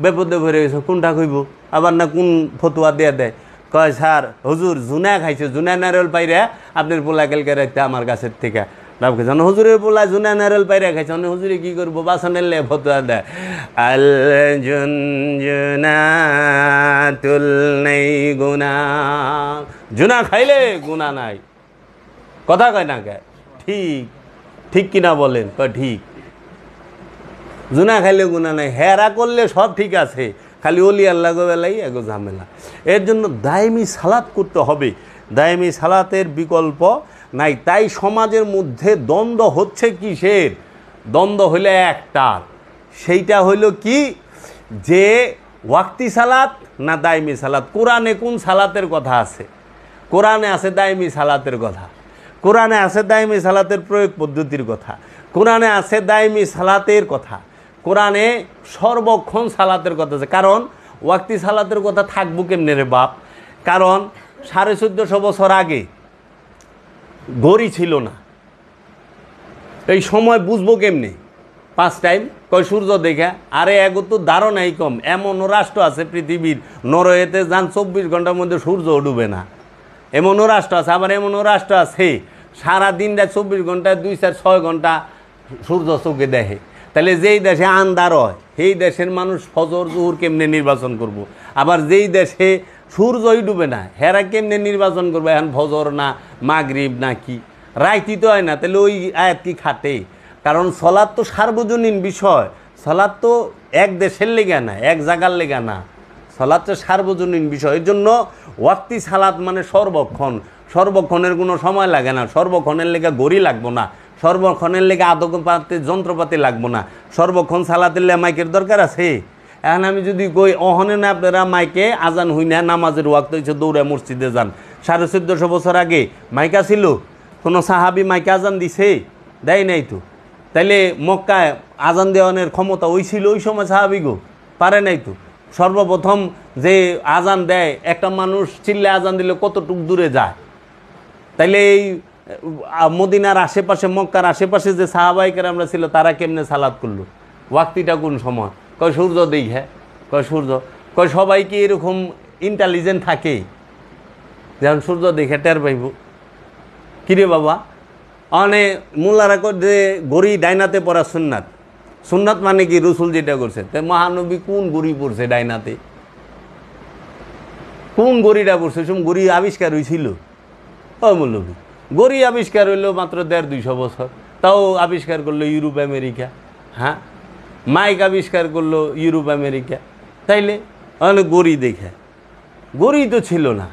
বেপদে ভরে গেছে, কোনটা কইব, আবার না কোন ফতুয়া দিয়ে দেয়, কয় স্যার হুজুর জুনা খাইছে, জুনা নারল পাইরে আপনার পোলা কালকে রাখতে আমার গাছের থেকে ডাব খাইছে, হুজুরের পোলা জুনা নারল পাইরে খাইছে, হুজুরে কি করবো, বাসনের লে ফতুয়া দেয়, আল জুনা তুল নেই গুনা, জুনা খাইলে গুনা নাই, কথা কয় না কে, ঠিক ঠিক কিনা বলেন, কয় ঠিক, জুনা খাইলে গুনা নাই, হেরা করলে সব ঠিক আছে, খালি ওলি আল্লাহ বেলাই এগো ঝামেলা। এর জন্য দায়মি সালাত করতে হবে, দায়মি সালাতের বিকল্প নাই। তাই সমাজের মধ্যে দ্বন্দ্ব হচ্ছে কিসের? দ্বন্দ্ব হইলে একটার, সেইটা হইল কি যে ওয়াক্তি সালাত না দায়মি সালাত। কোরআনে কোন সালাতের কথা আছে? কোরআনে আছে দায়মি সালাতের কথা, কোরআনে আছে দায়মি সালাতের প্রয়োগ পদ্ধতির কথা, কোরআনে আছে দায়মি সালাতের কথা, কোরআনে সর্বক্ষণ সালাতের কথা আছে। কারণ ওয়াক্তি সালাতের কথা থাকবো কেমনে রে বাপ? কারণ 1450 বছর আগে ঘড়ি ছিল না, এই সময় বুঝবো কেমনে? 5 টাইম কয় সূর্য দেখা, আরে এগো তো ধারণাই কম। এমনও রাষ্ট্র আছে পৃথিবীর, নরওয়েতে যান 24 ঘন্টার মধ্যে সূর্য ডুবে না, এমনও রাষ্ট্র আছে। আবার এমনও রাষ্ট্র আছে সারাদিনটা 24 ঘন্টায় 2-4-6 ঘন্টা সূর্য চোখে দেখে। তাহলে যেই দেশে আন্ধার হয় সেই দেশের মানুষ ফজর জোহর কেমনে নির্বাচন করব? আবার যেই দেশে সূর্যই ডুবে না হেরা কেমনে নির্বাচন করবে? এখন ফজর না মাগরিব না কি রাইতি তো হয় না, তাহলে ওই আয়াত কি খাটে? কারণ সলাৎ তো সার্বজনীন বিষয়, সলাৎ তো এক দেশের লেগা না, এক জায়গার লেগা না, সলাৎ তো সার্বজনীন বিষয়। এর জন্য ওয়াক্তি সালাত মানে সর্বক্ষণ, সর্বক্ষণের কোনো সময় লাগে না, সর্বক্ষণের লেগে ঘড়ি লাগবো না, সর্বক্ষণের লেগে আদকপাতি যন্ত্রপাতি লাগবো না, সর্বক্ষণ সালাতের লে মাইকের দরকার আছে। এখন আমি যদি কই অহনে না আপনারা মাইকে আজান হই না, নামাজের ওয়াক্ত হয়েছে দৌড়ে মসজিদে যান। 1450 বছর আগে মাইকা ছিল? কোনো সাহাবি মাইকে আজান দিছে? দেয় নাই তো। তাইলে মক্কায় আজান দেওয়ানের ক্ষমতা ওই ছিল ওই সময়? সাহাবি গো পারে নাই তো। সর্বপ্রথম যে আজান দেয় একটা মানুষ চিল্লে আজান দিলে কতটুক দূরে যায়? তাইলে এই মদিনার আশেপাশে মক্কার আশেপাশে যে সাহাবাইকার আমরা ছিল তারা কেমনে সালাত করলো? ওয়াক্তিটা কোন সময়? কয় সূর্য দেখে, কয় সূর্য, কয় সবাই কি এরকম ইন্টেলিজেন্ট থাকে যেমন সূর্য দেখে টের পাইব? কিরে বাবা, অনে মোল্লারা কয় যে গড়ি ডাইনাতে পড়া সুন্নাত। সুন্নাত মানে কি? রসুল যেটা করছে। তাই মহানবী কোন গড়ি পড়ছে ডাইনাতে? কোন গড়িটা পড়ছে? সব গড়ি আবিষ্কার হয়েছিল? ও মৌলবী, গড়ি আবিষ্কার হইল মাত্র 150-200 বছর, তাও আবিষ্কার করলো ইউরোপ আমেরিকা। হ্যাঁ, মাইক আবিষ্কার করলো ইউরোপ আমেরিকা। তাইলে গড়ি দেখে, গড়ি তো ছিল না।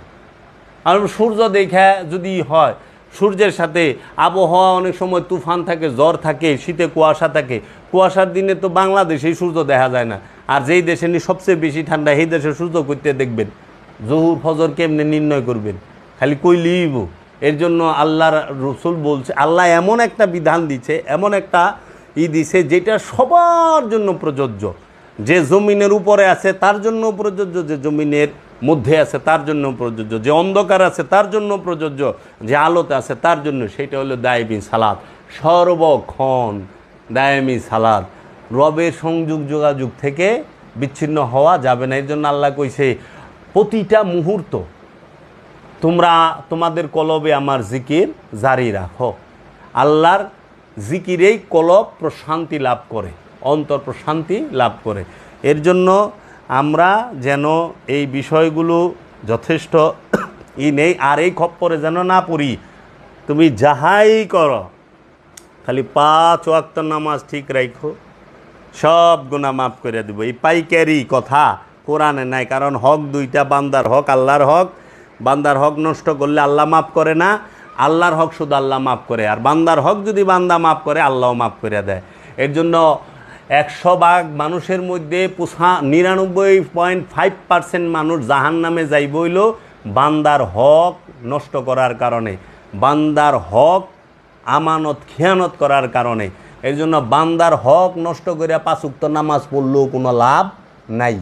আর সূর্য দেখে যদি হয়, সূর্যের সাথে আবহাওয়া অনেক সময় তুফান থাকে, জ্বর থাকে, শীতে কুয়াশা থাকে। কুয়াশার দিনে তো বাংলাদেশে সূর্য দেখা যায় না। আর যেই দেশে সবচেয়ে বেশি ঠান্ডা সেই দেশে সূর্য করতে দেখবেন, জহুর ফজর কেমনে নির্ণয় করবেন? খালি কইলিব এর জন্য আল্লাহর রসুল বলছে, আল্লাহ এমন একটা বিধান দিছে, এমন একটা দিছে যেটা সবার জন্য প্রযোজ্য। যে জমিনের উপরে আছে তার জন্য প্রযোজ্য, যে জমিনের মধ্যে আছে তার জন্য প্রযোজ্য, যে অন্ধকার আছে তার জন্য প্রযোজ্য, যে আলোতে আছে তার জন্য। সেটা হলো দায়েমি সালাত, সর্বক্ষণ দায়েমি সালাত। রবের সংযোগ যোগাযোগ থেকে বিচ্ছিন্ন হওয়া যাবে না। এর জন্য আল্লাহ কইছে প্রতিটা মুহূর্ত তোমরা তোমাদের কলবে আমার জিকির জারি রাখো। আল্লাহর জিকিরেই কলব প্রশান্তি লাভ করে, অন্তর প্রশান্তি লাভ করে। এর জন্য আমরা যেন এই বিষয়গুলো যথেষ্ট নেই, আর এই খপ্পরে যেন না পড়ি। তুমি যাহাই করো, খালি 5 ওয়াক্ত নামাজ ঠিক রাখো, সব গুনাহ মাফ করে দেব। এই পাইকারি কথা কোরআনে নাই, কারণ হক দুইটা, বান্দার হক, আল্লাহর হক। বান্দার হক নষ্ট করলে আল্লাহ মাফ করে না, আল্লাহর হক শুধু আল্লাহ মাফ করে। আর বান্দার হক যদি বান্দা মাফ করে, আল্লাহও মাফ করে দেয়। এর জন্য 100 ভাগ মানুষের মধ্যে 99.5% মানুষ জাহান্নামে যাইব হইল বান্দার হক নষ্ট করার কারণে, বান্দার হক আমানত খেয়ানত করার কারণে। এর জন্য বান্দার হক নষ্ট করে 5 ওয়াক্ত নামাজ পড়লেও কোনো লাভ নাই,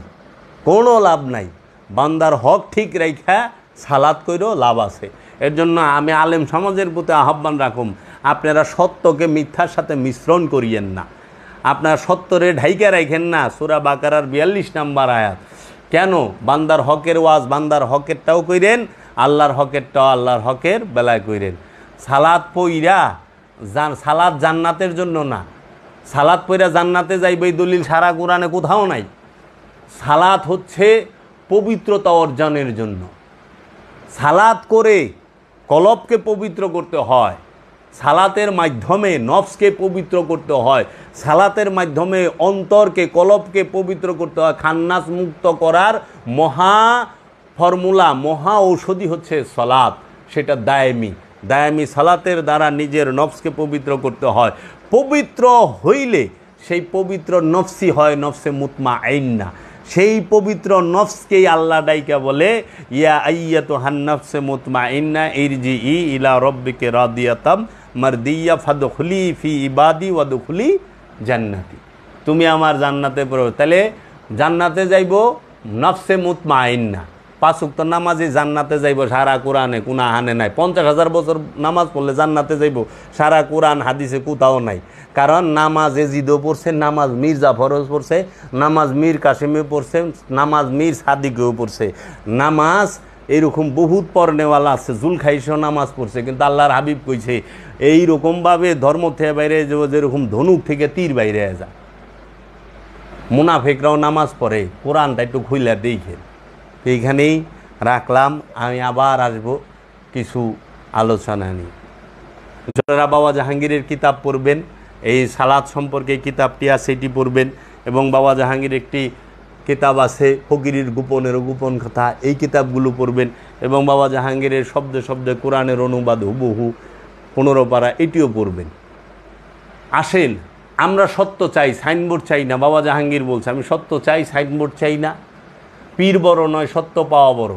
কোনো লাভ নাই। বান্দার হক ঠিক রাইখা সালাত কইরও লাভ আছে। এর জন্য আমি আলেম সমাজের প্রতি আহ্বান রাখুম, আপনারা সত্যকে মিথ্যার সাথে মিশ্রণ করিয়েন না, আপনারা সত্যরে ঢাইকা রাখেন না। সূরা বাকারার 42 নম্বর আয়াত। কেন? বান্দার হকের ওয়াজ বান্দার হকেরটাও কইরেন, আল্লাহর হকেরটাও আল্লাহর হকের বেলায় কইরেন। সালাত পইরা সালাত জান্নাতের জন্য না, সালাত পইরা জান্নাতে যাইবে এই দলিল সারা কোরআনে কোথাও নাই। সালাত হচ্ছে পবিত্রতা অর্জনের জন্য। সালাত করে কলবকে পবিত্র করতে হয়, সালাতের মাধ্যমে নফসকে পবিত্র করতে হয়, সালাতের মাধ্যমে অন্তরকে কলবকে পবিত্র করতে হয়। খান্নাস মুক্ত করার মহা ফর্মুলা, মহা ঔষধি হচ্ছে সালাত। সেটা দায়েমি সালাতের দ্বারা নিজের নফসকে পবিত্র করতে হয়। পবিত্র হইলে সেই পবিত্র নফসই হয় নফসে মুতমাইন্না। সেই পবিত্র নফসকেই আল্লাহ ডাইকা বলে, ইয়া আইয়াতুহান নাফসে মুতমাইন্না ইরজিই ইলা রাব্বিকা রাদিয়াতাম মারদিয়া ফাদখুলি ফি ইবাদি ওয়াদখুলি জান্নাতি। তুমি আমার জান্নাতে প্রবেশ। তাহলে জান্নাতে যাইব নফসে মুতমাইন্না। 5 ওয়াক্ত নামাজে জান্নাতে যাইব, সারা কোরআনে কোনো হানে নাই। 50,000 বছর নামাজ পড়লে জান্নাতে যাইব, সারা কোরআন হাদিসে কোথাও নাই। কারণ নামাজ এজিদও পড়ছে, নামাজ মীর জাফরও পড়ছে, নামাজ মীর কাসিমে পড়ছে, নামাজ মীর সাদিকেও পড়ছে, নামাজ এইরকম বহুত পড়নেওয়ালা আছে, জুলখাইশও নামাজ পড়ছে। কিন্তু আল্লাহর হাবিব কইছে এইরকমভাবে ধর্ম থেকে বাইরে যাব যেরকম ধনুক থেকে তীর বাইরে যায়। মুনাফিকরাও নামাজ পড়ে, কোরআনটা একটু খুইলা দেখেন। এইখানেই রাখলাম, আমি আবার আসবো কিছু আলোচনা নিয়ে। যারা বাবা জাহাঙ্গীরের কিতাব পড়বেন, এই সালাত সম্পর্কে কিতাবটি আছে, এটি পড়বেন। এবং বাবা জাহাঙ্গীর একটি কিতাব আছে ফকিরের গোপনের গোপন কথা, এই কিতাবগুলো পড়বেন। এবং বাবা জাহাঙ্গীরের শব্দে শব্দে কোরআনের অনুবাদ হুবহু 15 পারা, এটিও পড়বেন। আসেন, আমরা সত্য চাই, সাইনবোর্ড চাই না। বাবা জাহাঙ্গীর বলছে আমি সত্য চাই, সাইনবোর্ড চাই না। পীর বড় নয়, সত্য পাওয়া বড়।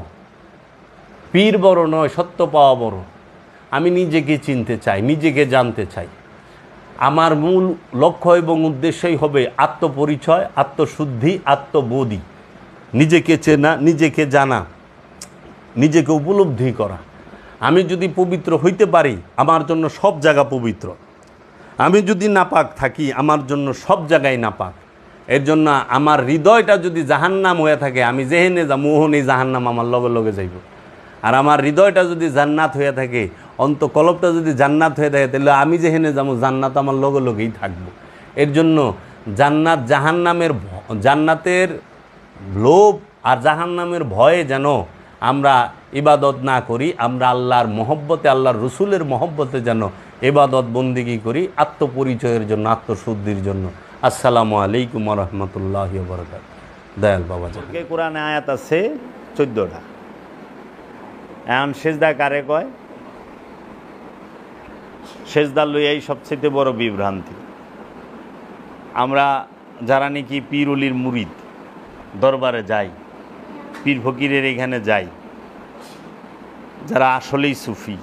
পীর বড় নয়, সত্য পাওয়া বড়। আমি নিজেকে চিনতে চাই, নিজেকে জানতে চাই। আমার মূল লক্ষ্য এবং উদ্দেশ্যই হবে আত্মপরিচয়, আত্মশুদ্ধি, আত্মবোধি। নিজেকে চেনা, নিজেকে জানা, নিজেকে উপলব্ধি করা। আমি যদি পবিত্র হইতে পারি, আমার জন্য সব জায়গা পবিত্র। আমি যদি নাপাক থাকি, আমার জন্য সব জায়গায় নাপাক। এর জন্য আমার হৃদয়টা যদি জাহান্নাম হয়ে থাকে, আমি যেহেনে যা মোহনেই জাহান্নাম আমার লগে লগে যাইব। আর আমার হৃদয়টা যদি জান্নাত হয়ে থাকে, অন্তকলবটা যদি জান্নাত হয়ে থাকে, তাহলে আমি যেহেনে যাবো জান্নাত আমার লগে লগেই থাকবো। এর জন্য জান্নাত জান্নাতের লোভ আর জাহান্নামের ভয়ে যেন আমরা ইবাদত না করি। আমরা আল্লাহর মহব্বতে, আল্লাহর রসুলের মহব্বতে যেন ইবাদত বন্দিগি করি, আত্মপরিচয়ের জন্য, আত্মশুদ্ধির জন্য। আসসালামু আলাইকুম ওয়া রাহমাতুল্লাহি ওয়া বারাকাতুহু। দয়াল বাবা জানকে কোরআনে আয়াত আছে 14টা। এখন সেজদা কারে কয়? সেজদা লইয়াই সবচেয়ে বড় বিভ্রান্তি। আমরা যারা নাকি পীর অলির মুরিদ দরবারে যাই, পীর ফকিরের এখানে যাই, যারা আসলেই সুফি,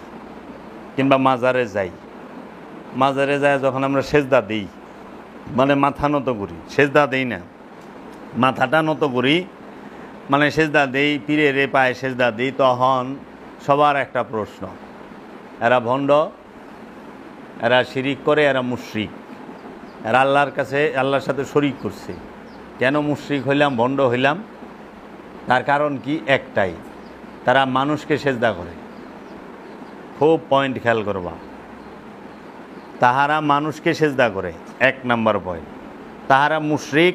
কিংবা মাজারে যাই, মাজারে যায় যখন আমরা সেজদা দিই, মানে মাথা নত করি, সেজদা দেই না, মাথাটা নত করি, মানে সেজদা দেই, পীরের পায়ে সেজদা দিই, তখন সবার একটা প্রশ্ন, এরা ভণ্ড, এরা শিরিক করে, এরা মুশরিক, এরা আল্লাহর কাছে আল্লাহর সাথে শরিক করছে। কেন মুশরিক হইলাম, ভণ্ড হইলাম? তার কারণ কি? একটাই, তারা মানুষকে সেজদা করে। খুব পয়েন্ট খেয়াল করবা, তাহারা মানুষকে সেজদা করে, 1 নাম্বার পয়েন্ট। তাহারা মুশরিক,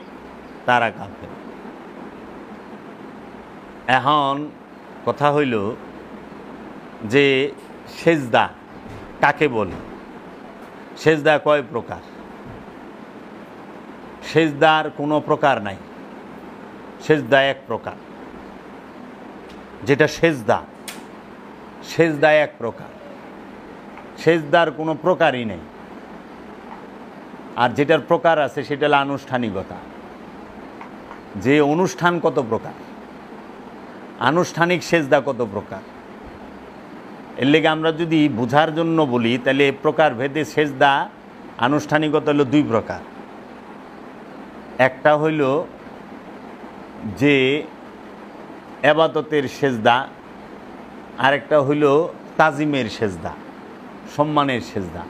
তারা কাফের। এখন কথা হইল যে সেজদা কাকে বলে, সেজদা কয় প্রকার? সেজদার কোনো প্রকার নাই, সেজদা এক প্রকার। যেটা সেজদা, সেজদা এক প্রকার, সেজদার কোনো প্রকারই নেই। আর যেটার প্রকার আছে সেটা হলো আনুষ্ঠানিকতা। যে অনুষ্ঠান কত প্রকার, আনুষ্ঠানিক সেজদা কত প্রকার। এর লেগে আমরা যদি বোঝার জন্য বলি, তাহলে প্রকার ভেদে সেজদা আনুষ্ঠানিকতা হলো 2 প্রকার। একটা হইল যে এবাদতের সেজদা, আরেকটা হইল তাজিমের সেজদা, সম্মানের সেজদা।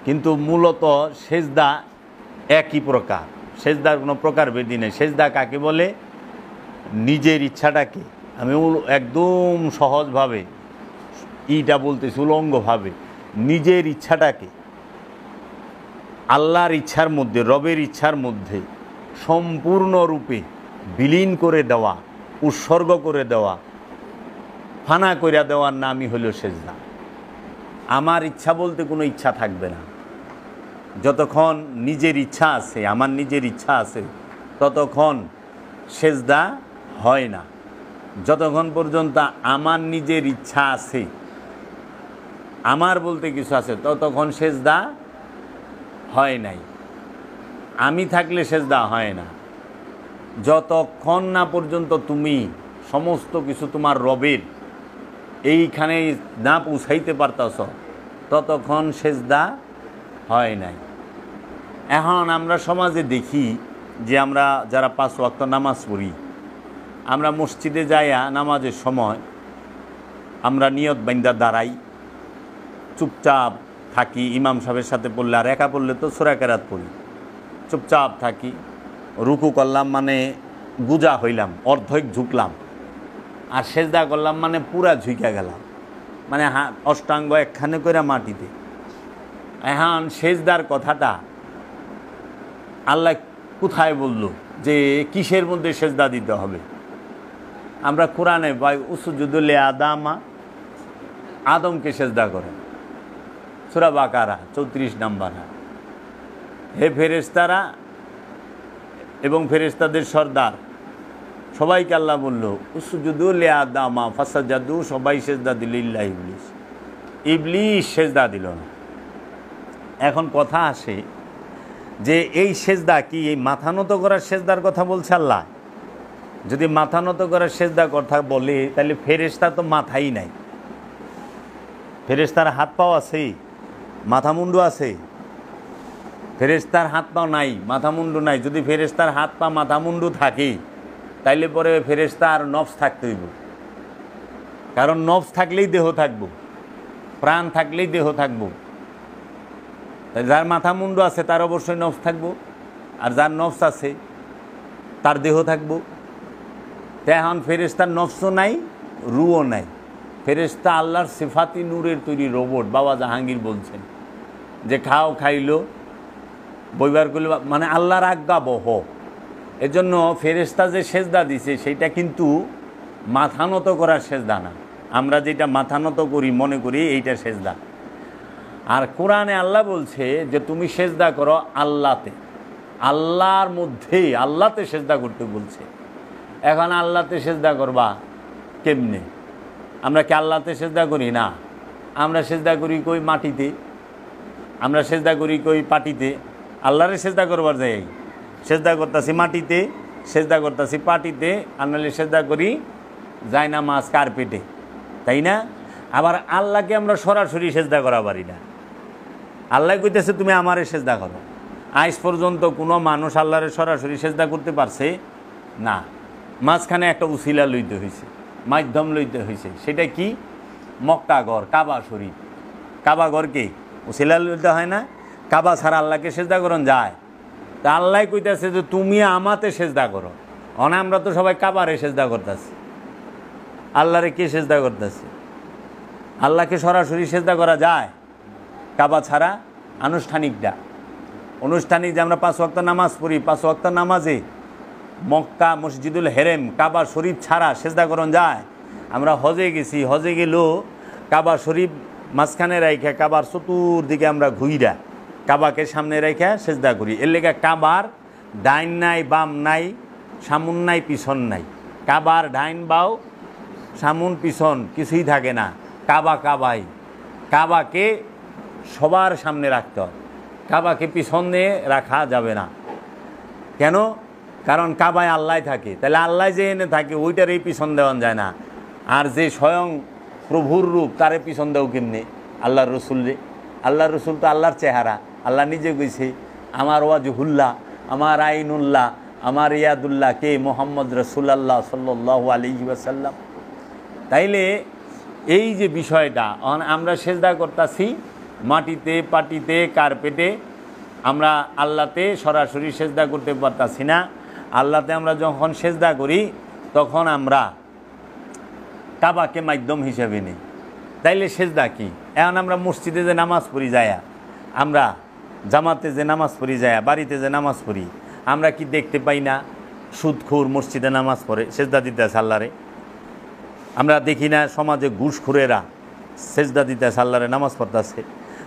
কিন্তু মূলত সেজদা একই প্রকার, সেজদার কোনো প্রকার ভেদি নেই। সেজদা কাকে বলে? নিজের ইচ্ছাটাকে, আমি একদম সহজভাবে ইটা বলতেছি, উলঙ্গভাবে, নিজের ইচ্ছাটাকে আল্লাহর ইচ্ছার মধ্যে, রবের ইচ্ছার মধ্যে সম্পূর্ণরূপে বিলীন করে দেওয়া, উৎসর্গ করে দেওয়া, ফানা করে দেওয়ার নামই হলো সেজদা। আমার ইচ্ছা বলতে কোনো ইচ্ছা থাকবে না। যতক্ষণ নিজের ইচ্ছা আছে, আমার নিজের ইচ্ছা আছে, ততক্ষণ সেজদা হয় না। যতক্ষণ পর্যন্ত আমার নিজের ইচ্ছা আছে, আমার বলতে কিছু আছে, ততক্ষণ সেজদা হয় নাই। আমি থাকলে সেজদা হয় না। যতক্ষণ না পর্যন্ত তুমি সমস্ত কিছু তোমার রবের এইখানে না পৌঁছাইতে পারতাছ, ততক্ষণ সেজদা হয় নাই। এখন আমরা সমাজে দেখি যে আমরা যারা 5 ওয়াক্ত নামাজ পড়ি, আমরা মসজিদে যাইয়া নামাজের সময় আমরা নিয়ত বাইন্দা দাঁড়াই, চুপচাপ থাকি। ইমাম সাহেবের সাথে পড়লে, আর একা পড়লে তো সূরা কেরাত পড়ি, চুপচাপ থাকি। রুকু করলাম মানে গুজা হইলাম, অর্ধেক ঝুঁকলাম। আর সেজদা করলাম মানে পুরা ঝুঁকা গেলাম, মানে অষ্টাঙ্গ একখানে করে মাটিতে। এখন সেজদার কথাটা আল্লাহ কোথায় বলল যে কিসের মধ্যে সেজদা দিতে হবে? আমরা কোরআনে পাই উসজুদু লিআদামা, আদমকে সেজদা করেন, সূরা বাকারা 34 নম্বর। হে ফেরেশতারা এবং ফেরেশতাদের সর্দার সবাইকে আল্লাহ বলল উসজুদু লিআদামা ফাসাজাদু, সবাই সেজদা দিল ইল্লা ইবলিস। ইবলিস সেজদা দিল না। এখন কথা আসে যে এই সেজদা কি এই মাথা নত করার সেজদার কথা বলছে আল্লাহ? যদি মাথা নত করার সেজদার কথা বলে, তাহলে ফেরেশতা তো মাথাই নাই। ফেরেশতার হাত পাও আছে, মাথা মুন্ডু আছে? ফেরেশতার হাত পাও নাই, মাথা মুন্ডু নাই। যদি ফেরেশতার হাত পা মাথা মুন্ডু থাকে, তাইলে পরে ফেরেশতার নফস থাকতে হইব। কারণ নফস থাকলেই দেহ থাকবো, প্রাণ থাকলেই দেহ থাকবো। যার মাথা মুন্ডু আছে তার অবশ্যই নফস থাকবো, আর যার নফস আছে তার দেহ থাকবো। তো এখন ফেরেশতার নফসও নাই, রুও নাই। ফেরেশতা আল্লাহর সিফাতি নূরের তৈরি রোবট। বাবা জাহাঙ্গীর বলছেন যে খাও খাইলো, বইবার করল, মানে আল্লাহর আজ্ঞা বহ। এজন্য ফেরেশতা যে সেজদা দিছে সেইটা কিন্তু মাথা নত করার সেজদা না। আমরা যেটা মাথা নত করি মনে করি এইটা সেজদা। আর কোরআনে আল্লাহ বলছে যে তুমি সেজদা করো আল্লাহতে, আল্লাহর মধ্যে, আল্লাহতে সেজদা করতে বলছে। এখন আল্লাহতে সেজদা করবা কেমনে? আমরা কি আল্লাহতে সেজদা করি? না, আমরা সেজদা করি কই মাটিতে, আমরা সেজদা করি কই পাটিতে। আল্লাহরে সেজদা করবার যাই, সেজদা করতেছি মাটিতে, সেজদা করতেছি পাটিতে, আর নাহলে সেজদা করি যায় না মাছ কার্পেটে, তাই না? আবার আল্লাহকে আমরা সরাসরি সেজদা করা পারি না। আল্লাহ কইতেছে তুমি আমারে সেজদা করো। আজ পর্যন্ত কোনো মানুষ আল্লাহরে সরাসরি সেজদা করতে পারছে না। মাঝখানে একটা উসিলা লইতে হয়েছে, মাধ্যম লইতে হয়েছে। সেটা কি? মক্কা ঘর, কাবা শরীফ। কাবা ঘরকে উসিলা লইতে হয় না? কাবা ছাড়া আল্লাহকে সেজদা করন যায়? তা আল্লাহ কইতেছে যে তুমি আমাতে সেজদা করো। আমরা তো সবাই কাবারে সেজদা করতেছি, আল্লাহরে কে সেজদা করতেছে? আল্লাহকে সরাসরি সেজদা করা যায় কাবা ছাড়া? আনুষ্ঠানিক যে আমরা 5 ওয়াক্ত নামাজ পড়ি, 5 ওয়াক্ত নামাজে মক্কা মসজিদুল হেরেম কাবা শরীফ ছাড়া সেজদা করন যায়? আমরা হজে গেছি, হজে গেলেও কাবা শরীফ মাঝখানে রাইখা কাবার চতুর্দিকে আমরা ঘুইরা কাবাকে সামনে রাইখা সেজদা করি। এর লেগে কাবার ডাইন নাই, বাম নাই, সামুন নাই, পিছন নাই। কাবার ডাইন বাও, সামুন পিছন কিছুই থাকে না। কাবা কাবাই। কাবাকে সবার সামনে রাখতে হয়, কাবাকে পিছনে রাখা যাবে না। কেন? কারণ কাবায় আল্লাহ থাকে, তাহলে আল্লাহ যে এনে থাকে ওইটারই পিছন দেওয়া যায় না। আর যে স্বয়ং প্রভুর রূপ তারে পিছন দেও কেমনি? আল্লাহর রসুল রে। আল্লাহর রসুল তো আল্লাহর চেহারা। আল্লাহ নিজে কইছে আমার ওয়াজহুল্লাহ, আমার আইনুল্লাহ, আমার ইয়াদুল্লাহ কে? মোহাম্মদ রসুল্লাহ সাল্লাল্লাহু আলাইহি ওয়াসাল্লাম। তাইলে এই যে বিষয়টা আমরা সেজদা করতেছি মাটিতে, পাটিতে, কার্পেটে, আমরা আল্লাহতে সরাসরি সেজদা করতে পারতাছি না। আল্লাহতে আমরা যখন সেজদা করি তখন আমরা কাবাকে মাধ্যম হিসেবে নিই। তাইলে সেজদা কি? এখন আমরা মসজিদে যে নামাজ পড়ি যায়া, আমরা জামাতে যে নামাজ পড়ি যায়া, বাড়িতে যে নামাজ পড়ি, আমরা কি দেখতে পাই না সুদখোর মসজিদে নামাজ পড়ে সেজদা দিতেছে আল্লাহরে? আমরা দেখি না সমাজে ঘুষখোরেরা সেজদা দিতেছে আল্লাহরে, নামাজ পড়তেছে?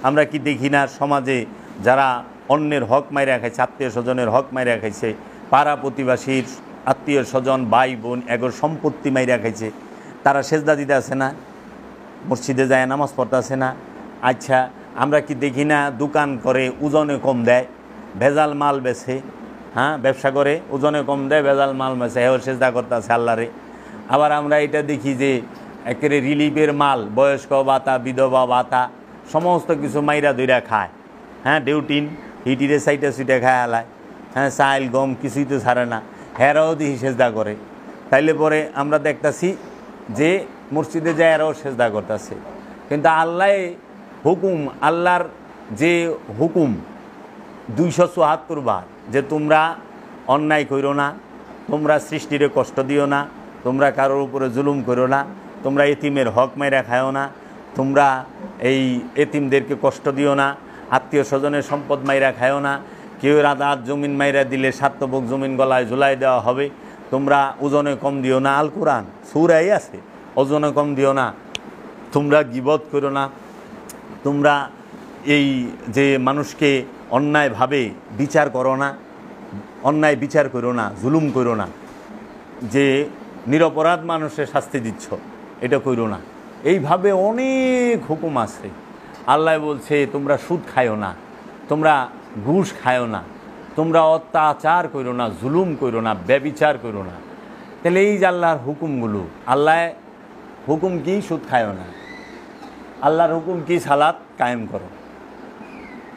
আমরা কি দেখি না সমাজে যারা অন্যের হক মাইরা খাইছে, আত্মীয় স্বজনের হক মাইরা খাইছে, পাড়া প্রতিবাসীর আত্মীয় স্বজন ভাই বোন এগোর সম্পত্তি মাইরা খাইছে, তারা সেজদা দিতে আসে না? মসজিদে যায় নামাজ পড়তেছে না? আচ্ছা, আমরা কি দেখি না দোকান করে ওজনে কম দেয়, ভেজাল মাল বেছে, হ্যাঁ ব্যবসা করে ওজনে কম দেয়, ভেজাল মাল বেছে, এও সেজদা করতেছে আল্লাহরে? আবার আমরা এটা দেখি যে একেবারে রিলিফের মাল, বয়স্ক ভাতা, বিধবা ভাতা, সমস্ত কিছু মাইরা দইরা খায়, হ্যাঁ ডিউটিন হিটিরে সাইটে সুইটে খায় আলায়, হ্যাঁ চাইল গম কিছুই তো ছাড়ে না, হেরাও দিহি সেজদা করে। তাইলে পরে আমরা দেখতেছি যে মসজিদে যায় এরাও সেজদা করতেছে। কিন্তু আল্লাহ হুকুম, আল্লাহর যে হুকুম 274 বার যে তোমরা অন্যায় করো না, তোমরা সৃষ্টিরে কষ্ট দিও না, তোমরা কারোর উপরে জুলুম করো না, তোমরা এতিমের হক মাইরা খায়ও না, তোমরা এই এতিমদেরকে কষ্ট দিও না, আত্মীয় স্বজনের সম্পদ মাইরা খায়ও না, কেউ রাত জমিন মাইরা দিলে সাতবক জমিন গলায় ঝুলাই দেওয়া হবে, তোমরা ওজনে কম দিও না। আল কোরআন সূরায় আছে, ওজনে কম দিও না, তোমরা গীবত করো না, তোমরা এই যে মানুষকে অন্যায়ভাবে বিচার করো না, অন্যায় বিচার করো না, জুলুম করো না, যে নিরপরাধ মানুষের শাস্তি দিচ্ছ এটা করো না। এইভাবে অনেক হুকুম আছে। আল্লাহ বলছে তোমরা সুদ খায়ও না, তোমরা ঘুষ খায়ও না, তোমরা অত্যাচার করো না, জুলুম করো না, ব্যভিচার করো না। তাহলে এই যে আল্লাহর হুকুমগুলো, আল্লাহ হুকুম কি? সুদ খায়ও না। আল্লাহর হুকুম কি? সালাত কায়েম করো।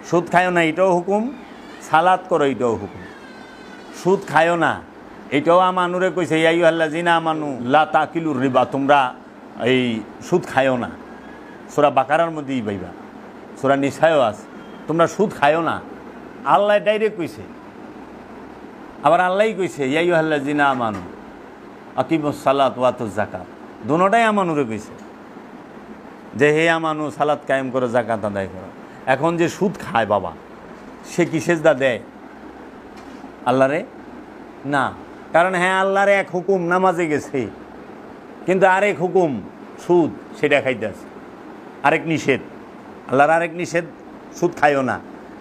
সুদ খায়ও না এটাও হুকুম, সালাত করো এটাও হুকুম। সুদ খায়ও না এটাও আমানুরে কইছে ইয়া আইয়ুহাল্লাযিনা আমানু লা তাকিলুর রিবা, তোমরা এই সুদ খায়ও না। সূরা বাকারার মধ্যেই পাইবা, সূরা নিসায়ও আছে, তোমরা সুদ খায়ও না। আল্লাহ ডাইরেক্ট কইছে। আবার আল্লাহই কইছে ইয়া আইয়ুহাল্লাযিনা আমানু আকিমুস সালাত ওয়া আতুজ যাকাত, দুটোটাই আমানুরে কইছে যে হে আমানু সালাত কায়েম করো, যাকাত আদায় করো। এখন যে সুদ খায় বাবা, সে কি সেজদা দেয় আল্লাহরে? না। কারণ হ্যাঁ আল্লাহর এক হুকুম নামাজে গেছে, কিন্তু আরেক হুকুম সুদ, সেটা খাইতেছে। আরেক নিষেধ, আল্লাহর আরেক নিষেধ সুদ খাইও না,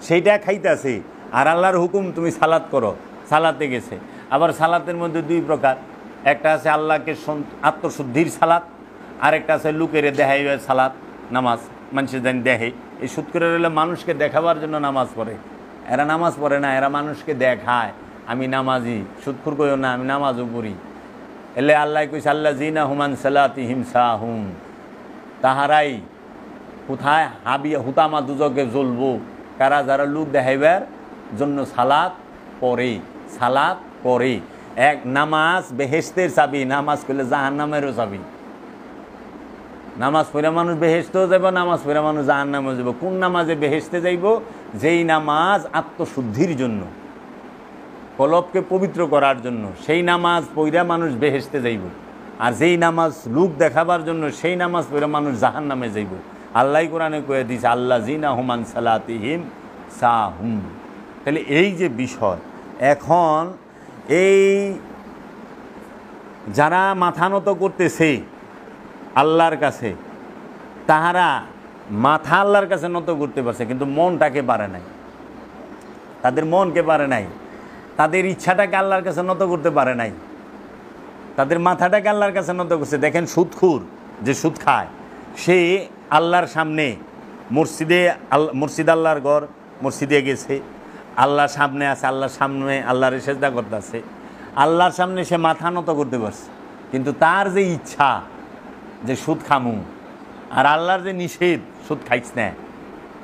সেইটা খাইতেছে। আর আল্লাহর হুকুম তুমি সালাত করো, সালাতে গেছে। আবার সালাতের মধ্যে দুই প্রকার, একটা আছে আল্লাহকে আত্মশুদ্ধির সালাত, আরেকটা আছে লুকেরে দেখাই সালাত, নামাজ মানুষের জানি দেখে। এই সুদ করে রইলে মানুষকে দেখাবার জন্য নামাজ পড়ে, এরা নামাজ পড়ে না, এরা মানুষকে দেখায় আমি নামাজি। সুদখুর কইও না আমি নামাজও পড়ি। এলে আল্লাহ কইছে আল্লাযিনা হুম আন সালাতিহিম সাহুম, তাহারাই কোথায় হাবিয়া হুতামা দুজকে জ্বলবো, কারা যারা লোক দেখাইবার জন্য সালাত পড়ে। এক নামাজ বেহেশতের চাবি, নামাজ পড়লে জাহান্নামেরও চাবি। নামাজ পড়ে মানুষ বেহেশতেও যাব, নামাজ পড়ে মানুষ জাহান্নামেও যাব। কোন নামাজে বেহেশতে যাইব? যেই নামাজ আত্মশুদ্ধির জন্য, কলবকে পবিত্র করার জন্য, সেই নামাজ পড়ে মানুষ বেহেশতে যাইব। আর যেই নামাজ লোক দেখাবার জন্য, সেই নামাজ পড়ে মানুষ জাহান্নামে যাইব। আল্লাহ কোরআনে কয়ে দিয়েছে আল্লাযিনা হুম আন সালাতিহিম সাহুম। তাহলে এই যে বিষয়, এখন এই যারা মাথা নত করতেছে আল্লাহর কাছে, তাহারা মাথা আল্লাহর কাছে নত করতে পারছে, কিন্তু মনটাকে পারে নাই। তাদের মনকে পারে নাই, তাদের ইচ্ছাটাকে আল্লাহর কাছে নত করতে পারে নাই, তাদের মাথাটাকে আল্লাহর কাছে নত করছে। দেখেন সুদখোর যে সুদ খায়, সে আল্লাহর সামনে মসজিদ আল্লাহর ঘর, মসজিদে গেছে, আল্লাহর সামনে আছে, আল্লাহর সামনে আল্লাহর সেজদা করতেছে, আল্লাহর সামনে সে মাথা নত করতে পারছে। কিন্তু তার যে ইচ্ছা যে সুদ খামু, আর আল্লাহর যে নিষেধ সুদ খাইছ না,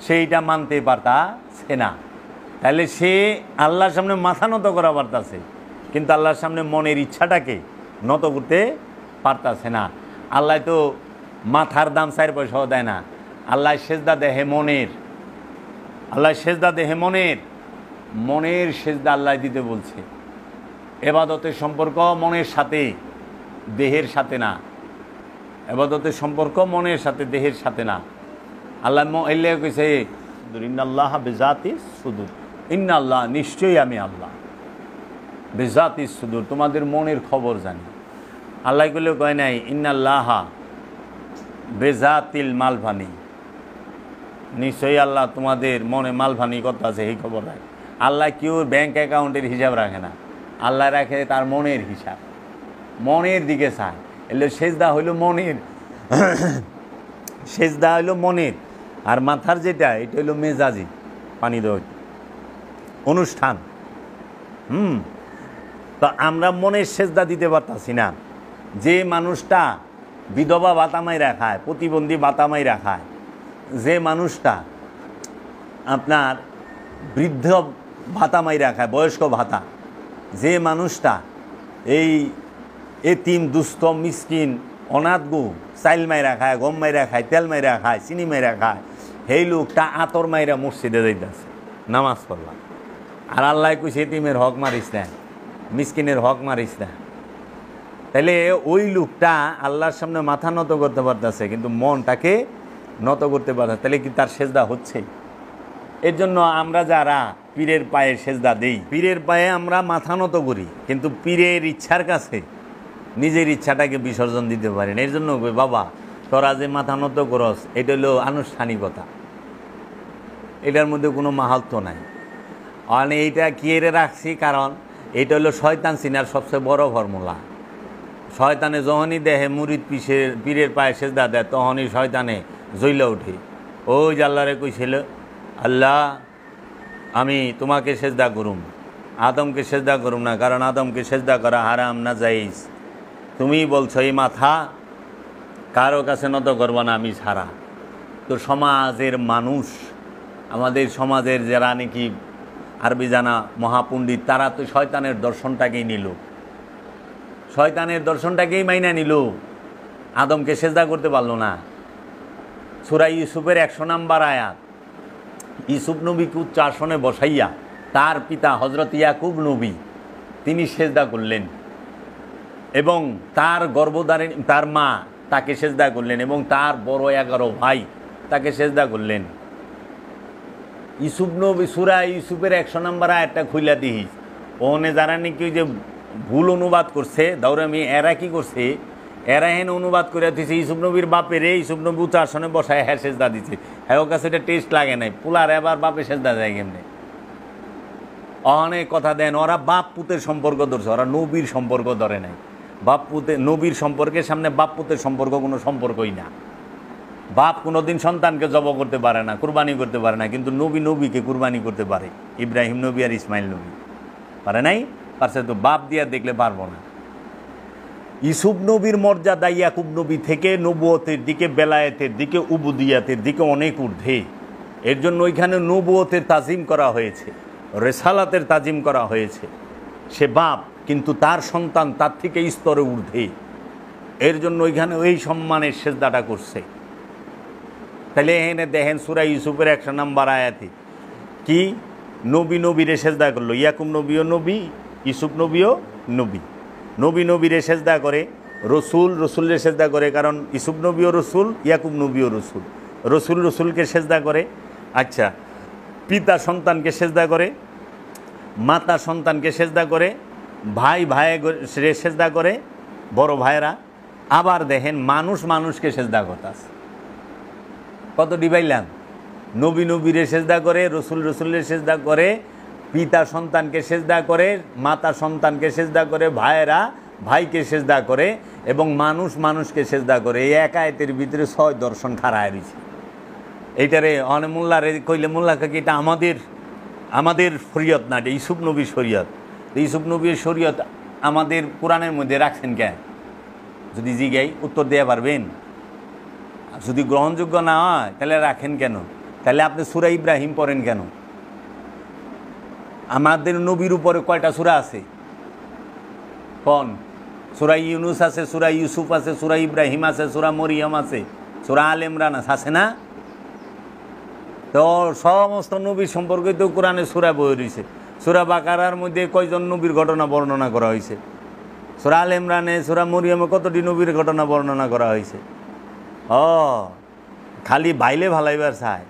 সেইটা মানতে পারতাছে না। তাহলে সে আল্লাহর সামনে মাথা নত করা পারতাছে, কিন্তু আল্লাহর সামনে মনের ইচ্ছাটাকে নত করতে পারতাছে না। আল্লাহ তো মাথার দাম 4 পয়সাও দেয় না। আল্লাহ সেজদা দেহে মনের, আল্লাহ সেজদা দেহে মনের সেজদা আল্লাহ দিতে বলছে। এবাদতের সম্পর্ক মনের সাথে, দেহের সাথে না। এবাদতের সম্পর্ক মনের সাথে, দেহের সাথে না। আল্লাহ এলে কইছে ইন্নাল্লাহ বিজাতিস সুদূর, ইন্নাল্লাহ নিশ্চয়ই আমি আল্লাহ বিজাতিস সুদূর, তোমাদের মনের খবর জানি। আল্লাহ কইলেও কয় নাই ইন্নাল্লাহ বেজাতিল মালভানি, নিশ্চয়ই আল্লাহ তোমাদের মনে মালভানি কথা আছে, এই খবর রাখে। আল্লাহ কেউ ব্যাংক অ্যাকাউন্টের হিসাব রাখে না, আল্লাহ রাখে তার মনের হিসাব, মনের দিকে চায়। এলে সেজদা হইল মনের, সেজদা হইল মনের। আর মাথার যেটা, এটা হইল মেজাজি, পানি দেওয়া অনুষ্ঠান। তো আমরা মনের সেজদা দিতে পারতাছি না। যে মানুষটা বিধবা ভাতামাই রাখায়, প্রতিবন্ধী ভাতামাই রাখায়, যে মানুষটা আপনার বৃদ্ধ ভাতামাই রাখায়, বয়স্ক ভাতা, যে মানুষটা এই এতিম দুস্থ মিসকিন অনাথ গো চাইল মাইরা খায়, গম মাইরা খায়, তেল মাইরা খায়, চিনি মাইরা খায়, সেই লোকটা আতর মাইরা মসজিদে যাইতেছে, নামাজ পড়লাম। আর আল্লাহ কইছে এতিমের হক মারিস না, মিসকিনের হক মারিস না। তাহলে ওই লোকটা আল্লাহর সামনে মাথা নত করতে পারতেছে, কিন্তু মনটাকে নত করতে পারছে। তাহলে কি তার সেজদা হচ্ছে? এর জন্য আমরা যারা পীরের পায়ে সেজদা দেই, পীরের পায়ে আমরা মাথা নত করি, কিন্তু পীরের ইচ্ছার কাছে নিজের ইচ্ছাটাকে বিসর্জন দিতে পারি না। এর জন্য বাবা তোরা যে মাথা নত করস, এটা হলো আনুষ্ঠানিকতা, এটার মধ্যে কোনো মাহাত্ম্য নাই। মানে এইটা কি এরে রাখছি, কারণ এটা হলো শয়তান চিনার সবচেয়ে বড় ফর্মুলা। শয়তানে যখনই দেহে মুরিদ পীরের পায়ে সেজদা দেয়, তখনই শয়তানে জ্বলে ওঠে। ওই যে আল্লাহরে কইছিল আল্লাহ আমি তোমাকে সেজদা করুম, আদমকে সেজদা করুম না, কারণ আদমকে সেজদা করা হারাম না জায়েজ। তুমি বলছো এই মাথা কারো কাছে নত করবো না আমি ছাড়া। তো সমাজের মানুষ, আমাদের সমাজের যারা নাকি আরবি জানা মহাপণ্ডিত, তারা তো শয়তানের দর্শনটাকেই নিল, শয়তানের দর্শনটাকেই মাইনা নিল, আদমকে সেজদা করতে পারলো না। সূরা ইউসুফের 100 নম্বর আয়াত, ইউসুফ নবীকে উচ্চ আসনে বসাইয়া তার পিতা হজরত ইয়াকুব নবী তিনি সেজদা করলেন, এবং তার গর্ভধারিণী তার মা তাকে সেজদা করলেন, এবং তার বড় 11 ভাই তাকে সেজদা করলেন। ইউসুফ নবী সূরা ইউসুফের 100 নম্বর আয়াতটা খুইলা দিস, ওখানে যারা নাকি ওই যে ভুল অনুবাদ করছে দাউরামি, এরা কি করছে, এরা হেন অনুবাদ করে দিচ্ছে ইউসুফ নবীর বাপের, ইউসুফ নবী উচ্চ আসনে বসায় হ্যাঁ সেজদা দিচ্ছে। হ্যাঁ ওর কাছে এটা টেস্ট লাগে নাই, পোলার এবার বাপে সেজদা যায় কেমনে? অনেক কথা দেন, ওরা বাপ পুতের সম্পর্ক ধরছে, ওরা নবীর সম্পর্ক ধরে নাই। বাপ পুতে নবীর সম্পর্কের সামনে বাপ পুতের সম্পর্ক কোনো সম্পর্কই না। বাপ কোনোদিন সন্তানকে জব করতে পারে না, কুরবানি করতে পারে না, কিন্তু নবী নবীকে কুরবানি করতে পারে। ইব্রাহিম নবী আর ইসমাইল নবী পারে নাই, পারছে তো, বাপ দিয়া দেখলে পারবো না। ইউসুফ নবীর মর্যাদা ইয়াকুব নবী থেকে নবুয়তের দিকে, বেলায়েতের দিকে, উবুদিয়াতের দিকে অনেক ঊর্ধ্বে। এর জন্য ওইখানে নবুয়তের তাজিম করা হয়েছে, রেসালাতের তাজিম করা হয়েছে। সে বাপ, কিন্তু তার সন্তান তার থেকে স্তরে ঊর্ধ্বে। এর জন্য ওইখানে ওই সম্মানের সেজদাটা করছে। তাহলে এখানে দেখেন সূরা ইউসুফের 100 নম্বর আয়াতে কি নবী নবীরে সেজদা করলো। ইয়াকুব নবীও নবী, ইউসুফ নবীও নবী। নবী নবীরে সেজদা করে, রসুল রসুলরে সেজদা করে, কারণ ইউসুফ নবীও রসুল, ইয়াকুব নবীও রসুল। রসুল রসুলকে সেজদা করে। আচ্ছা, পিতা সন্তানকে সেজদা করে, মাতা সন্তানকে সেজদা করে, ভাই ভাই সেজদা করে, বড় ভাইরা। আবার দেখেন মানুষ মানুষকে সেজদা করতেছে। কত ডিবাইলাম? নবী নবীরে সেজদা করে, রসুল রসুলের সেজদা করে, পিতা সন্তানকে সেজদা করে, মাতা সন্তানকে সেজদা করে, ভাইয়েরা ভাইকে সেজদা করে, এবং মানুষ মানুষকে সেজদা করে। এই এক আয়াতের ভিতরে 6 দর্শন খাড়ায় রয়েছে। এইটারে অনেক মোল্লারে কইলে মোল্লা কাকি এটা আমাদের শরীয়ত না, এটা ইউসুফ নবীর শরীয়ত। ইউসুফ নবীর শরীয়ত আমাদের কোরআনের মধ্যে রাখছেন কেন? যদি জিগাই উত্তর দেওয়া পারবেন? যদি গ্রহণযোগ্য না হয় তাহলে রাখেন কেন? তাহলে আপনি সূরা ইব্রাহিম পড়েন কেন? আমাদের নবীর উপরে কয়টা সূরা আছে? কোন? সূরা ইউনুস আছে, সূরা ইউসুফ আছে, সূরা ইব্রাহিম আছে, সূরা মরিয়ম আছে, সূরা আল ইমরান আছে না? তো সমস্ত নবীর সম্পর্কে তো কোরআনে সূরা বই রয়েছে। সূরা বাকারার মধ্যে কয়জন নবীর ঘটনা বর্ণনা করা হয়েছে? সূরা আল ইমরানে, সূরা মরিয়মে কতটি নবীর ঘটনা বর্ণনা করা হয়েছে? খালি বাইলে ভালাইবার চায়।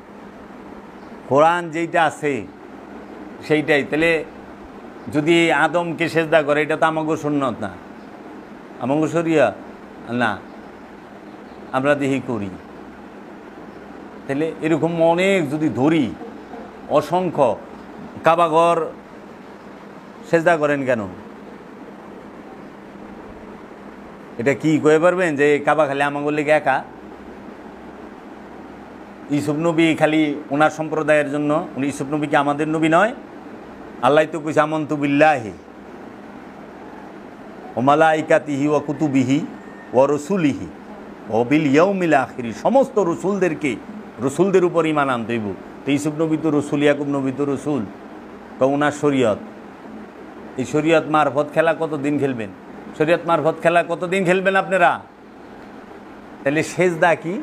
কোরআন যেইটা আছে সেইটাই। তাহলে যদি আদমকে সেজদা করে, এটা তো আমাগো সুন্নত না, আমাগো শরিয়া না, আমরা দেখি করি। তাহলে এরকম অনেক যদি ধরি, অসংখ্য। কাবাঘর সেজদা করেন কেন? এটা কি কয়ে পারবেন যে কাবা খালি আমাগো লেগে একা? ইউসুফ নবী খালি ওনার সম্প্রদায়ের জন্য? উনি ইউসুফ নবী কি আমাদের নবী নয়? আল্লাহ তো কইছে আমানতু বিল্লাহি ওয়া মালাইকাতিহি ওয়া কুতুবিহি ওয়া রাসূলিহি ওয়া বিল ইয়াউমিল আখির। সমস্ত রসুলদের উপর ঈমান আনতে হইব। তো ইউসুফ নবী তো রসুল, ইয়াকুব নবী তো রসুল। তো ওনার শরীয়ত, এই শরীয়ত মারফত খেলা কতদিন খেলবেন? শরীয়ত মারফত খেলা কতদিন খেলবেন আপনারা? তাহলে সেজদা কি?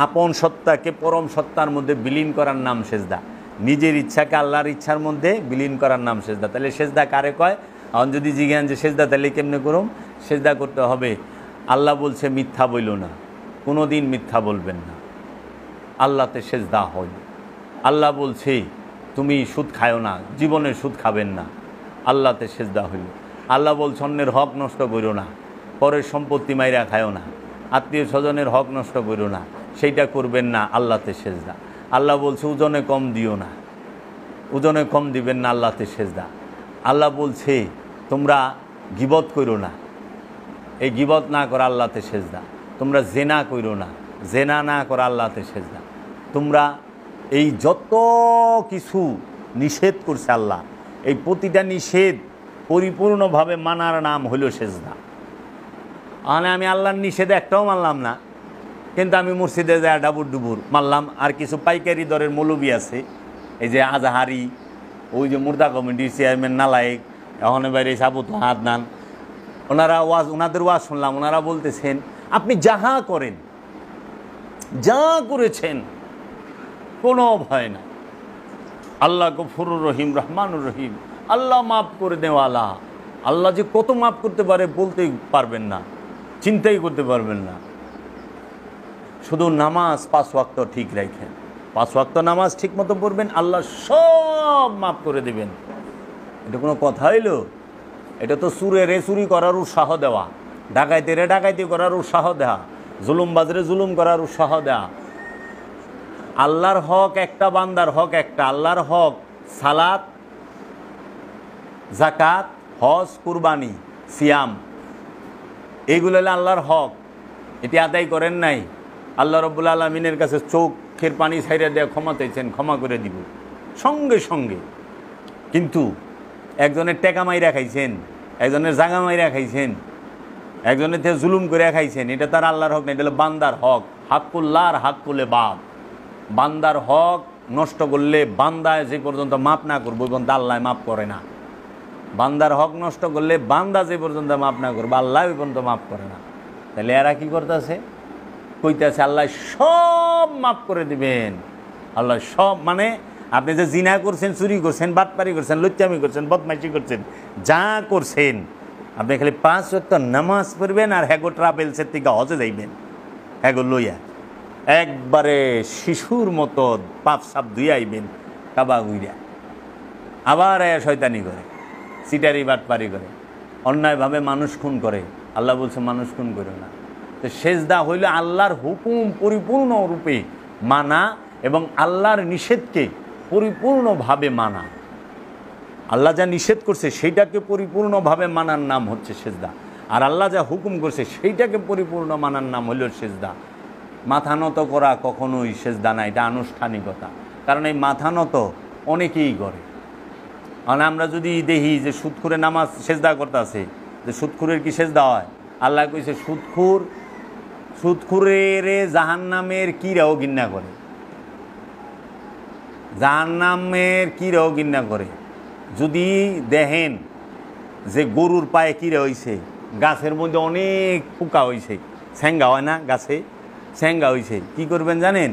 আপন সত্তাকে পরম সত্তার মধ্যে বিলীন করার নাম সেজদা। নিজের ইচ্ছাকে আল্লাহর ইচ্ছার মধ্যে বিলীন করার নাম সেজদা। তাহলে সেজদা কারে কয়? এখন যদি জিজ্ঞান যে সেজদা তাহলে কেমনে করুম? সেজদা করতে হবে, আল্লাহ বলছে মিথ্যা বইল না, কোনো দিন মিথ্যা বলবেন না, আল্লাহতে সেজদা হয়। আল্লাহ বলছে তুমি সুদ খায়ও না, জীবনে সুদ খাবেন না, আল্লাহতে সেজদা হইল। আল্লাহ বলছে অন্যের হক নষ্ট করো না, পরের সম্পত্তি মাইরা খায়ও না, আত্মীয় স্বজনের হক নষ্ট করো না, সেইটা করবেন না, আল্লাহতে সেজদা। আল্লাহ বলছে ওজনে কম দিও না, ওজনে কম দিবেন না, আল্লাহতে সেজদা। আল্লাহ বলছে তোমরা গীবত করো না, এই গীবত না করা আল্লাহতে সেজদা। তোমরা জেনা করো না, জেনা না করা আল্লাহতে সেজদা। তোমরা এই যত কিছু নিষেধ করছে আল্লাহ, এই প্রতিটা নিষেধ পরিপূর্ণভাবে মানার নাম হইল সেজদা। মানে আমি আল্লাহর নিষেধ একটাও মানলাম না, কিন্তু আমি মসজিদে যায় ডাবুর ডুবুর মানলাম। আর কিছু পাইকারি দরের মৌলবি আছে, এই যে আজাহারি, ওই যে মুর্দা কমিটির চেয়ারম্যান নালায়েক, এখন বাইরে সাবুত আদনান, ওনাদের ওয়াজ শুনলাম। ওনারা বলতেছেন আপনি যাহা করেন, যা করেছেন কোনো ভয় না, আল্লাহ গফুরুর রহিম, রহমানুর রহিম, আল্লাহ মাফ করে দেওয়ালা। আল্লাহ যে কত মাফ করতে পারে বলতেই পারবেন না, চিন্তাই করতে পারবেন না। শুধু নামাজ 5 ওয়াক্ত ঠিক রাখেন, 5 ওয়াক্ত নামাজ ঠিক মতো পড়বেন, আল্লাহ সব মাফ করে দেবেন। এটা কোনো কথা হইল? এটা তো চুরেরে চুরি করার উৎসাহ দেওয়া, ডাকাইতেরে ডাকাইতি করার উৎসাহ দেওয়া, জুলুমবাজরে জুলুম করার উৎসাহ দেওয়া। আল্লাহর হক একটা, বান্দার হক একটা। আল্লাহর হক সালাত, জাকাত, হজ, কুরবানি, সিয়াম, এইগুলো হলো আল্লাহর হক। এটি আদায় করেন নাই, আল্লাহ রাব্বুল আলামিনের কাছে চোখের পানি ছাইরা দেয়া ক্ষমা চাইছেন, ক্ষমা করে দিব সঙ্গে সঙ্গে। কিন্তু একজনের টেকা মাইরা খাইছেন, একজনের জাগা মাইরা খাইছেন, একজনের থেকে জুলুম করে খাইছেন, এটা তার আল্লাহর হক না, এটা হলো বান্দার হক। হাক্কুল্লাহর হাক্কুলে বাদ, বান্দার হক নষ্ট করলে বান্দায় যে পর্যন্ত মাপ না করবো ওই পর্যন্ত আল্লাহ মাপ করে না। বান্দার হক নষ্ট করলে বান্দা যে পর্যন্ত মাপ না করবো আল্লাহ ওই পর্যন্ত মাপ করে না। তাহলে এরা কি করতেছে? কইতেছে আল্লাহ সব মাপ করে দিবেন। আল্লাহ সব মানে আপনি যে জিনা করছেন, চুরি করছেন, বাটপারি করছেন, লুচ্চামি করছেন, বদমাইশি করছেন, যা করছেন, আপনি খালি 5 ওয়াক্ত নামাজ পড়বেন আর হ্যাগো ট্রাভেলসের থেকে হজে যাইবেন, হ্যাগো লইয়া একবারে শিশুর মতো পাপ সাপ ধুয়ে আইবেন কাবা গুইরা। আবার শয়তানি করে, সিটারি বাটপারি করে, অন্যায়ভাবে মানুষ খুন করে। আল্লাহ বলছে মানুষ খুন করে না। তো সেজদা হইল আল্লাহর হুকুম পরিপূর্ণ রূপে মানা এবং আল্লাহর নিষেধকে পরিপূর্ণভাবে মানা। আল্লাহ যা নিষেধ করছে সেইটাকে পরিপূর্ণভাবে মানার নাম হচ্ছে সেজদা, আর আল্লাহ যা হুকুম করছে সেইটাকে পরিপূর্ণ মানার নাম হইল সেজদা। মাথা নত করা কখনোই সেজদা না, এটা আনুষ্ঠানিকতা। কারণ এই মাথা নত অনেকেই করে। মানে আমরা যদি দেখি যে সুদখুরে নামাজ সেজদা করতে আছে, যে সুদখুরের কি সেজদা হয়? আল্লাহ কইছে সুদখুরের জাহান্নামের কিরাও ঘৃণা করে, জাহান্নামের কিরাও ঘৃণা করে। যদি দেখেন যে গরুর পায়ে কিরা হইছে, গাছের মধ্যে অনেক পোকা হইছে, স্যাঙ্গা হয় না গাছে, স্যাঙ্গা হইছে, কি করবেন জানেন?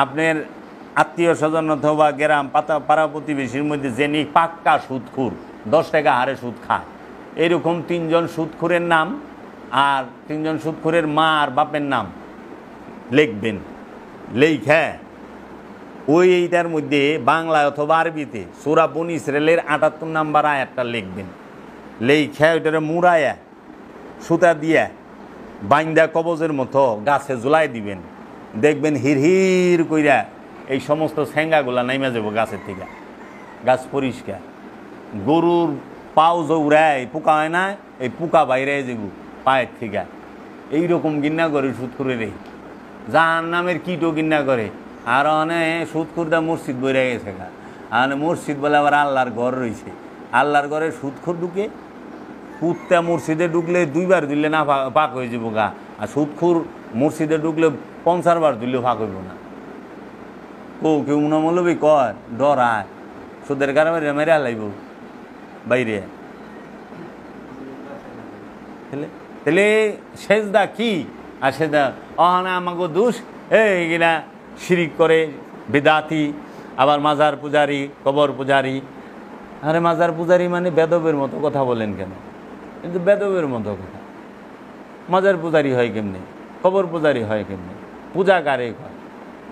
আপনার আত্মীয় স্বজন অথবা গ্রাম পাড়া প্রতিবেশীর মধ্যে যিনি পাক্কা সুদখুর, 10 টাকা হারে সুদ খায়, এরকম 3 জন সুদখুরের নাম আর 3 জন সুদখুরের মা আর বাপের নাম লিখবেন। লেখা ওই এইটার মধ্যে বাংলায় অথবা আরবিতে সূরা বনী ইসরাইলের 78 নম্বর আয়াতটা লিখবেন। লেখা ওইটারে মুড়ায়া সুতা দিয়া বাইন্দা কবজের মতো গাছে ঝুলাই দিবেন। দেখবেন হির কইরা এই সমস্ত স্যাঙ্গাগুলা নাইমা যাব গাছের থেকে, গাছ পরিষ্কার। গরুর পাও জৌড়ায় পোকা হয় না, এই পোকা বাইরে যাব পায়ের থেকে। এইরকম ঘৃণা করে সুদখুরের, জাহান্নামের কীটও ঘৃণা করে। আর অনেক সুদখুরদা মসজিদ বইরা গেছে গা, আর মসজিদ বলে আবার আল্লাহর ঘর রয়েছে, আল্লাহর ঘরে সুদখুর ঢুকে। কুত্তা মসজিদে ঢুকলে 2 বার দিলে না পাক হয়ে যাব গা, আর সুদখুর মসজিদে ঢুকলে 50 বার দিলেও ফাঁক হইব না। কেউ মৌলবী কয় ডরায় সুদের কারণে মেরে লাইব বাইরে। তাহলে সেজদা কি? আর সেজদা অহানা আমাকে দোষ, এইগুলা শিরিক করে বিদাতি। আবার মাজার পূজারি, কবর পূজারি। আরে মাজার পূজারি মানে বেদবের মতো কথা বলেন কেন? কিন্তু বেদবের মতো কথা। মাজার পূজারি হয় কেমনে? কবর পূজারি হয় কেমনে? পূজা কারে হয়?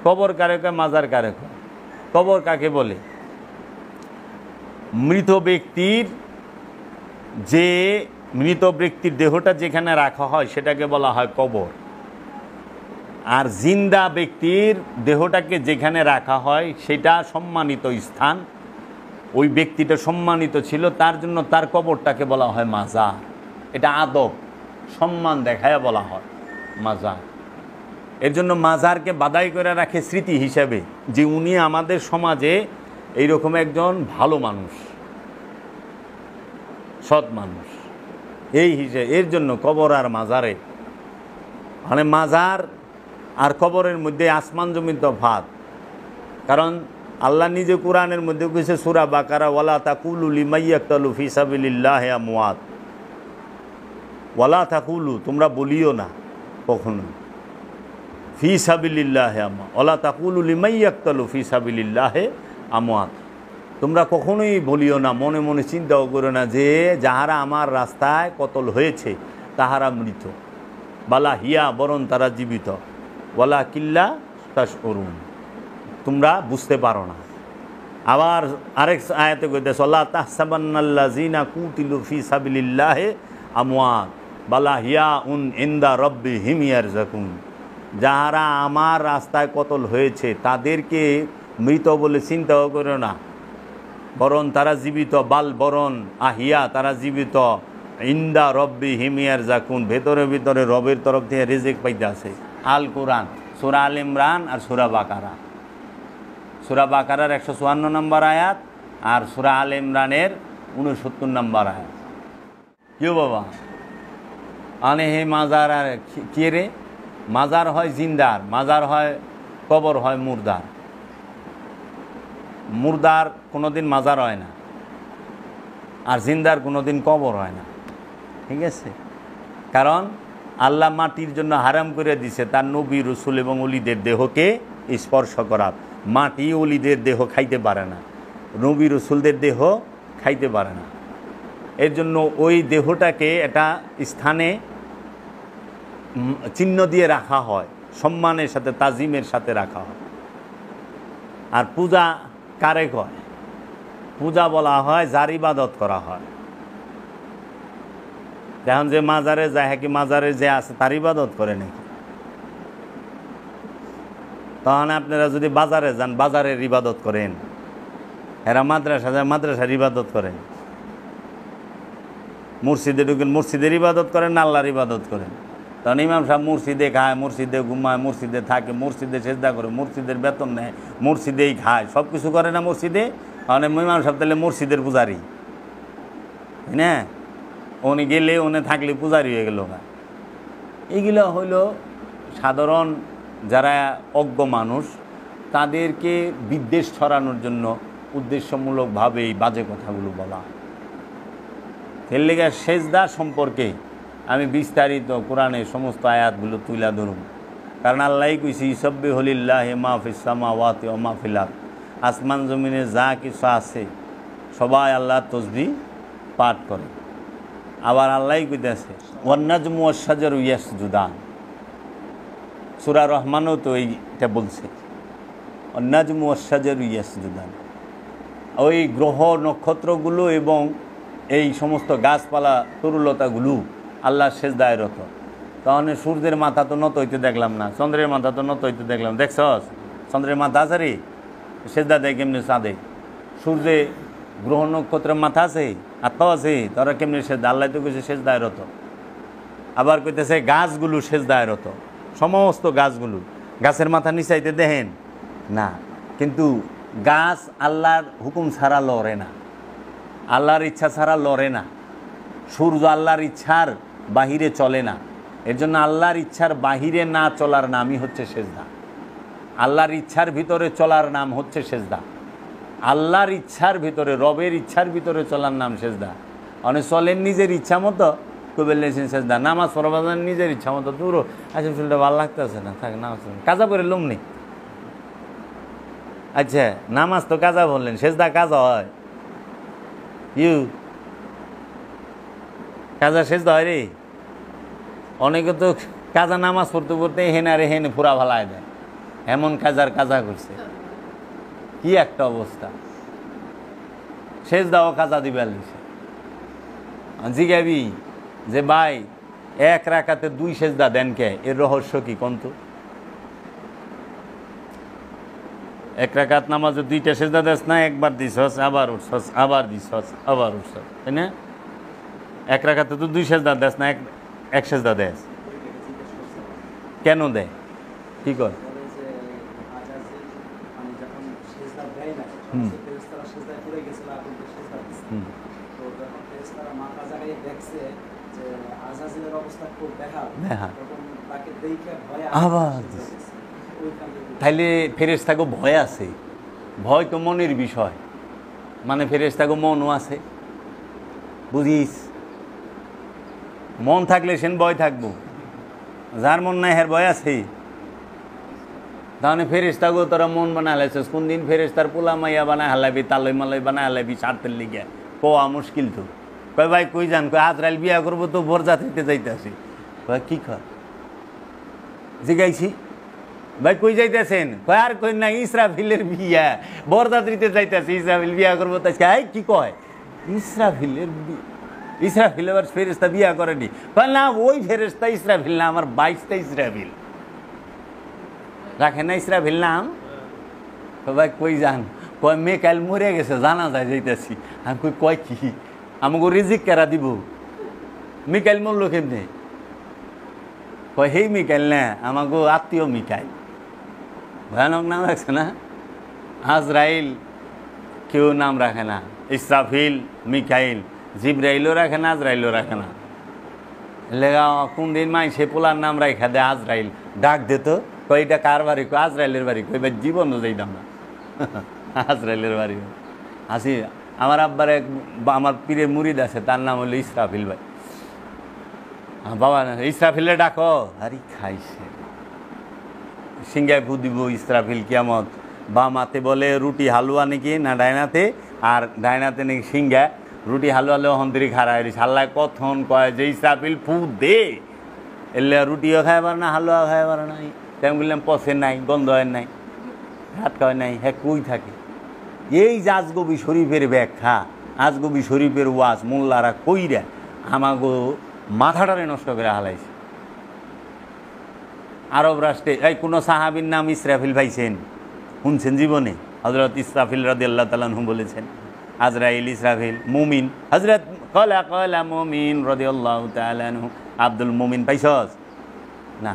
কবর কারে কয়? মাজার কারে কয়? কবর কাকে বলে? মৃত ব্যক্তির দেহটা যেখানে রাখা হয় সেটাকে বলা হয় কবর। আর জিন্দা ব্যক্তির দেহটাকে যেখানে রাখা হয় সেটা সম্মানিত স্থান। ওই ব্যক্তিটা সম্মানিত ছিল, তার জন্য তার কবরটাকে বলা হয় মাজার। এটা আদব, সম্মান দেখায় বলা হয় মাজার। এর জন্য মাজারকে বাদাই করে রাখে স্মৃতি হিসেবে যে উনি আমাদের সমাজে এইরকম একজন ভালো মানুষ, সৎ মানুষ, এই হিসেবে। এর জন্য কবর আর মাজারে, মানে মাজার আর কবরের মধ্যে আসমান জমির তফাৎ। কারণ আল্লাহ নিজে কোরআনের মধ্যে কইছে সূরা বাকারা, ওয়ালা তাকুলু লিমান ইয়াকতালু ফি সাবিলিল্লাহি আমওয়াত, ওয়ালা তাকুলু, তোমরা বলিও না কখনো ফি সাবিলিল্লাহি আমওয়াত, ওয়ালা তাকুলু লিমান ইয়াকতালু ফি সাবিলিল্লাহি আমওয়াত, তোমরা কখনোই বলিও না, মনে মনে চিন্তাও করো না যে যাহারা আমার রাস্তায় কতল হয়েছে তাহারা মৃত, বালা হিয়া, বরং তারা জীবিত, ওয়ালা কিল্লা তাশউরুন, তোমরা বুঝতে পারো না। আবার আরেক আয়াতে কইতেছে আল্লাহ তাহসাবান্নাল্লাযিনা কুতিলু ফি সাবিলিল্লাহি আমওয়াত বালা হিয়া উন ইনদা রাব্বিহিম ইয়ারযাকুন, যাহারা আমার রাস্তায় কতল হয়েছে তাদেরকে মৃত বলে চিন্তাও করো না, বরং তারা জীবিত, বাল বরণ আহিয়া, তারা জীবিত, ইন্দা রাব্বিহিম ইয়ারযাকুন, ভেতরে ভিতরে রবের তরফ থেকে রিজিক পাইতে আছে। আল কোরআন, সূরা আল ইমরান আর সূরা বাকারা। সূরা বাকারার 154 নম্বর আয়াত আর সূরা আল ইমরানের 69 নম্বর আয়াত। কেউ বাবা আনে হে মাজার আর কে রে? মাজার হয় জিন্দার, মাজার হয় কবর হয় মুর্দার। মুর্দার কোনোদিন মাজার হয় না, আর জিন্দার কোনোদিন কবর হয় না। ঠিক আছে? কারণ আল্লাহ মাটির জন্য হারাম করে দিছে তার নবী রসুল এবং অলিদের দেহকে স্পর্শ করা। মাটি অলিদের দেহ খাইতে পারে না, নবী রসুলদের দেহ খাইতে পারে না। এর জন্য ওই দেহটাকে একটা স্থানে চিহ্ন দিয়ে রাখা হয়, সম্মানের সাথে তাজিমের সাথে রাখা হয়। আর পূজা কারে কয়? পূজা বলা হয় যার ইবাদত করা হয়। এখন যে মাজারে যায়, হ্যাঁ কি মাজারে যে আছে তার ইবাদত করে নাকি? তখন আপনারা যদি বাজারে যান, বাজারের ইবাদত করেন। এরা মাদ্রাসা যায়, মাদ্রাসার ইবাদত করেন। মসজিদে ঢুকেন, মসজিদের ইবাদত করেন না আল্লাহর ইবাদত করেন? তখন ইমাম সাহেব মসজিদে খায়, মসজিদে ঘুমায়, মসজিদে থাকে, মসজিদে সেজদা করে, মসজিদের বেতন নেয়, মসজিদেই খায়, সব কিছু করে না মসজিদে। মানে ইমাম সাহেব তাহলে মসজিদের পূজারি, তাই না? উনি গেলে উনি থাকলে পূজারি হয়ে গেল। এগুলো হইল সাধারণ যারা অজ্ঞ মানুষ, তাদেরকে বিদ্বেষ ছড়ানোর জন্য উদ্দেশ্যমূলকভাবে এই বাজে কথাগুলো বলা। এর লেগে সেজদা সম্পর্কে আমি বিস্তারিত কোরআনে সমস্ত আয়াতগুলো তুলে ধরুন। কারণ আল্লাহই কইছি ইসাব্বিহুলিল্লাহি মা ফিস সামাওয়াতি ওয়া মা ফিল আরদ, আসমান জমিনে যা কিছু আছে সবাই আল্লাহর তাসবিহ পাঠ করে। আবার আল্লাহই কইতেছে ওয়ান নাজমু ওয়াশ শাজারু ইয়াসজুদান, সূরা রহমানও তো এইটা বলছে, ওয়ান নাজমু ওয়াশ শাজারু ইয়াসজুদান। ওই গ্রহ নক্ষত্রগুলো এবং এই সমস্ত গাছপালা তরুলতাগুলো আল্লাহর সেজদায় রত। তাহলে সূর্যের মাথা তো নত হইতে দেখলাম না, চন্দ্রের মাথা তো নত হইতে দেখলাম। দেখছস চন্দ্রের মাথা আছে রে? সেজদা দেয় কেমনি চাঁদে? সূর্যে গ্রহ নক্ষত্রের মাথা আছে, আত্মাও আছে, তারা কেমনি সেজদা? আল্লাহ তো কইছে সেজদায় রত। আবার কইতেছে গাছগুলো সেজদায় রত, সমস্ত গাছগুলো। গাছের মাথা নিচাইতে দেখেন না, কিন্তু গাছ আল্লাহর হুকুম ছাড়া লড়ে না, আল্লাহর ইচ্ছা ছাড়া লড়ে না। সূর্য আল্লাহর ইচ্ছার বাহিরে চলে না। এর জন্য আল্লাহর ইচ্ছার বাহিরে না চলার নামই হচ্ছে সেজদা। আল্লাহর ইচ্ছার ভিতরে চলার নাম হচ্ছে সেজদা। আল্লাহর ইচ্ছার ভিতরে, রবের ইচ্ছার ভিতরে চলার নাম সেজদা। অনেক চলেন নিজের ইচ্ছা মতো, কবেল নিয়েছেন সেজদা। নামাজ পড়াবেন নিজের ইচ্ছা মতো, দূরও আসলে শুনতে ভালো লাগতেছে না, থাক নামাজ কাজা করে লুম নেই। আচ্ছা নামাজ তো কাজা বললেন, সেজদা কাজা হয়? কাজা সেজদা হয় রে? অনেকে তো কাজা নামাজ পড়তে পড়তে হেনে আরে হেনে পুরা ভালায় দেয়, এমন কাজার কাজা করছে। কি একটা অবস্থা! সেজদাও কাজা দিবার লিছে। জিগাবি যে ভাই এক রাকাতে 2 সেজদা দেন কে? এর রহস্য কি কন্ত? এক রাকাত নামাজে 2টা সেজদা দেস না, একবার দিছস আবার উঠছস, আবার দিছস আবার উঠছস, তাই না? এক রাকাতে তো 2 সেজদা দেস না, এক সেজদা দেস। কেন দেয়? কি কর? আবার তাইলে ফেরেশতাকে ভয় আছে। ভয় তো মনের বিষয়, মানে ফেরেশতাকে মনও আছে, বুঝিস? মন থাকলে সেন ভয় থাকবো, যার মন নাই হের ভয় আছে। তাহলে ফেরেশতাকে তোরা মন বানায় হালাইছিস। কোন দিন ফেরেশতার পোলা মাইয়া বানায় হালাবি, তালই মালই বানায় হালাবি স্বার্থের লিগে? কোয়া মুশকিল তো। কয় ভাই কই যান? কয় আজরাইল বিয়া করবো তো বরযাত্রীতে যাইতেছি। কয় কি কর? জিগাইছি ভাই কই যাইতেছেন? কয় আর কই না, ইসরাফিলের বিয়া, বরযাত্রীতে যাইতেছি, ইসরাফিল বিয়া করবো। তাই কি কয়? ইসরাফিলের ইসরাফিল আবার ফেরেশতা বিয়া করেনি? কয় না, ওই ফেরেশতা ইসরাফিল না, আমার 22টা ইসরাফিল। রাখে না ইসরাফিল নাম? ভাই কই যান? কয় মেকাইল মরে গেছে, জানা যায় যাইতেছি। আমি কই কয় কি? আমাকে রিজিক কেরা দিব? মিকাইল মরল কেমনে? কয় হেই মিকাইল না, আমাকে আত্মীয় মিকাইল। ভয়ানক নাম রাখছে না? আজরাইল কেউ নাম রাখে না, ইসরাফিল, মিকাইল জিব্রাইলও রাখে না, আজরাইলও রাখে না। লেগা কোন দিন মাই সে পোলার নাম রাখা দে আজরাইল, ডাক দিত, কই এটা কার বাড়ি, কই আজরাইলের বাড়ি, কই ভাই জীবনও যাইতাম না আজরাইলের বাড়ি। হাসি আমার আব্বার এক আমার পীরের মুরিদ আছে, তার নাম হলো ইসরাফিল ভাই। বাবা ইসরাফিলে ডাকো, আরে খাইছে সিঙ্গায় ফু দিব ইসরাফিল কিয়ামত। বা মাতে বলে রুটি হালুয়া নাকি না ডাইনাতে, আর ডাইনাতে নাকি সিঙ্গা, রুটি হালুয়া লো হন্তরি খারাই হাল্লায় কথন কয় যে ইসরাফিল ফু দে, এলে রুটিও খাই পারে না, হালুয়া খাই পারে নাই। তেমন বললাম পচে নাই, গন্ধ হয় নাই, হাত খাওয়ায় নাই, হ্যাঁ কই থাকে। এই যে আজগবি শরীফের ব্যাখ্যা, আজগবি শরীফের ওয়াজ মোল্লারা কইরা আমাগো মাথাটারে নষ্ট করে হালাইছে। আরব রাষ্ট্রে এই কোনো সাহাবীর নাম ইসরাফিল পাইছেন, শুনছেন জীবনে? হযরত ইসরাফিল রাদিয়াল্লাহু তাআলা আনহু বলেছেন, আজরাইল ইসরাফিল মুমিন, হযরত কলা মুমিন রাদিয়াল্লাহু তাআলা আনহু। আব্দুল মুমিন পাইছস না?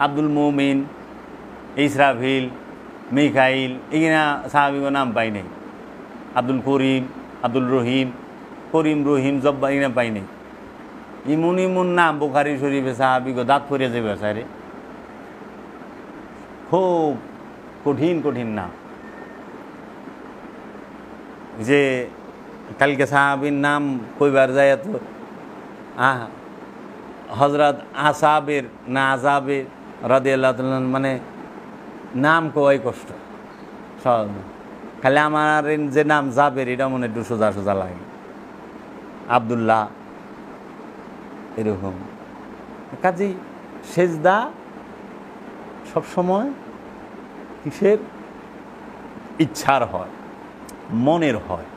আব্দুল মুমিন, ইসরাফিল, মিকাইল, এগুলা সাহাবীর নাম পাই নাই। আব্দুল করিম, আব্দুল রহিম, করিম রহিম জব্বা এগুলা পাই নাই। ইমুন ইমুন নাম বুখারী শরীফে সাহাবীগো দাঁত পড়ে যাবে সারে, খুব কঠিন কঠিন নাম। যে কালকে সাহাবীর নাম কইবার যায় তো হযরত আসাবের না আজাবের রাদিয়াল্লাহু তাআলা, মানে নাম কই কষ্ট সব। খালি আমার যে নাম জাবের এটা মনে একটু সোজা সোজা লাগে, আব্দুল্লাহ এরকম। কাজেই সেজদা সবসময় কিসের? ইচ্ছার হয়, মনের হয়।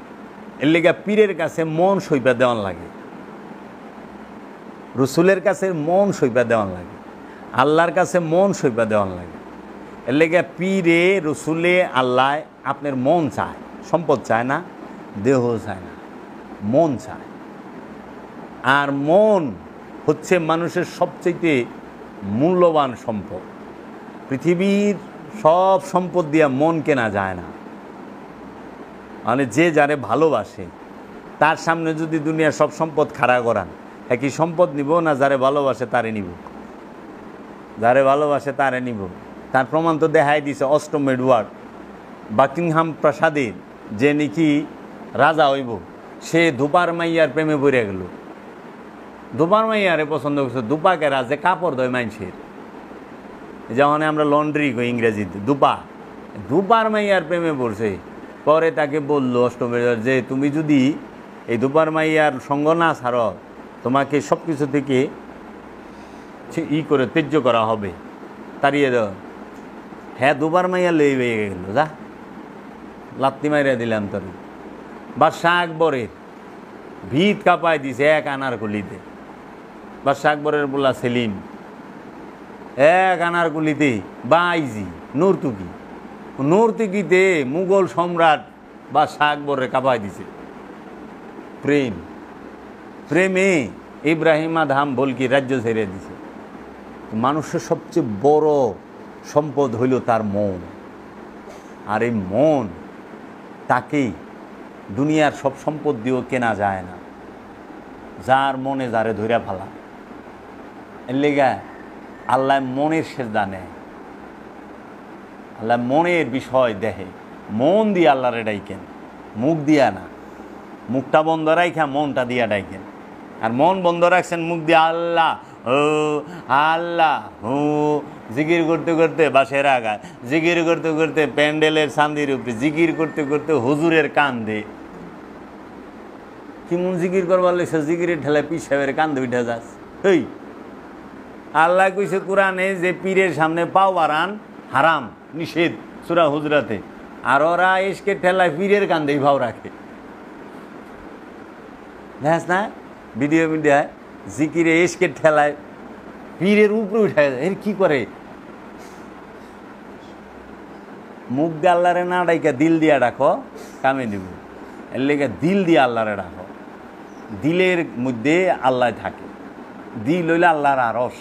এর লেগে পীরের কাছে মন সইপা দেওয়ান লাগে, রসুলের কাছে মন সইপা দেওয়ান লাগে, আল্লাহর কাছে মন সইপা দেওয়ান লাগে। এর লেগে পীরে রসুলে আল্লাহ আপনার মন চায়, সম্পদ চায় না, দেহ চায় না, মন চায়। আর মন হচ্ছে মানুষের সবচেয়ে মূল্যবান সম্পদ। পৃথিবীর সব সম্পদ দিয়ে মন কেনা যায় না। মানে যে যারে ভালোবাসে তার সামনে যদি দুনিয়ার সব সম্পদ খাড়া করান, একই সম্পদ নিব না যারে ভালোবাসে তারে নিব, যারে ভালোবাসে তারে নিব। তার প্রমাণ তো দেখাই দিছে অষ্টম এডওয়ার্ড বাকিংহাম প্রাসাদের যে নাকি রাজা হইব, সে ধুপার মাইয়ার প্রেমে পড়ে গেল। ধুপার মাইয়ারে পছন্দ করছে, দুপাকে রাজে কাপড় দেয় মানুষের, যেমন আমরা লন্ড্রি কই ইংরেজিতে, দুপা। দুপার মাইয়ার প্রেমে পড়ছে। পরে তাকে বললো অষ্টমের যে তুমি যদি এই দুপার মাইয়ার সঙ্গ না ছাড়ো, তোমাকে সব কিছু থেকে করে ত্যায্য করা হবে, তাড়িয়ে দাও। হ্যাঁ দুবার মাইয়া লই বেয়ে গেল, যা লাত্তি মাইরা দিলাম তোর। বাদশাহ আকবরের ভিত কাঁপায় দিছে এক আনারকুলিতে। বাদশাহ আকবরের বললা সেলিম এক আনারকুলিতে বাইজি নর্তুকিতে মুঘল সম্রাট বাদশাহ আকবরের কাঁপায় দিছে। প্রেমে ইব্রাহিম আদহাম বলকি রাজ্য ছেড়ে দিছে। মানুষের সবচেয়ে বড় সম্পদ হইল তার মন। আর এই মন তাকেই দুনিয়ার সব সম্পদ দিয়েও কেনা যায় না। যার মনে যারে ধইরা ফালা, এর লেগা আল্লাহ মনের সেজদা নেয়, আল্লাহ মনের বিষয় দেখে। মন দিয়ে আল্লাহরে ডাইকেন, মুখ দিয়া না। মুখটা বন্ধ রাখা মনটা দিয়া ডাইকেন। আর মন বন্ধ রাখছেন, মুখ দিয়ে আল্লাহ ও আল্লাহ হু জিকির করতে করতে বাসের আগায়, জিকির করতে করতে প্যান্ডেলের চান্দির উপরে, জিকির করতে করতে হুজুরের কান্দে। কেমন জিকির করবার লাগছে, জিকিরের ঠেলায় পীর সাহেবের কান্দে উঠে যাস। এই আল্লাহ কইছে কোরআনে যে পীরের সামনে পাও বাড়ান হারাম, নিষেধ সূরা হুজরাতে। আর ওরা ইশকের ঠেলায় পীরের কান্দেই ভাও রাখে। দেখ না ভিডিও মিডিয়ায় জিকিরে ইশকের ঠেলায় পীরের উপরে উঠে এর কি করে? মুখ দিয়ে আল্লাহরে না ডাইকা দিল দিয়া ডাকো, কামে দিব। এর লেগে দিল দিয়ে আল্লাহরে ডাকো। দিলের মধ্যে আল্লাহ থাকে। দিল হইলে আল্লাহর আরশ।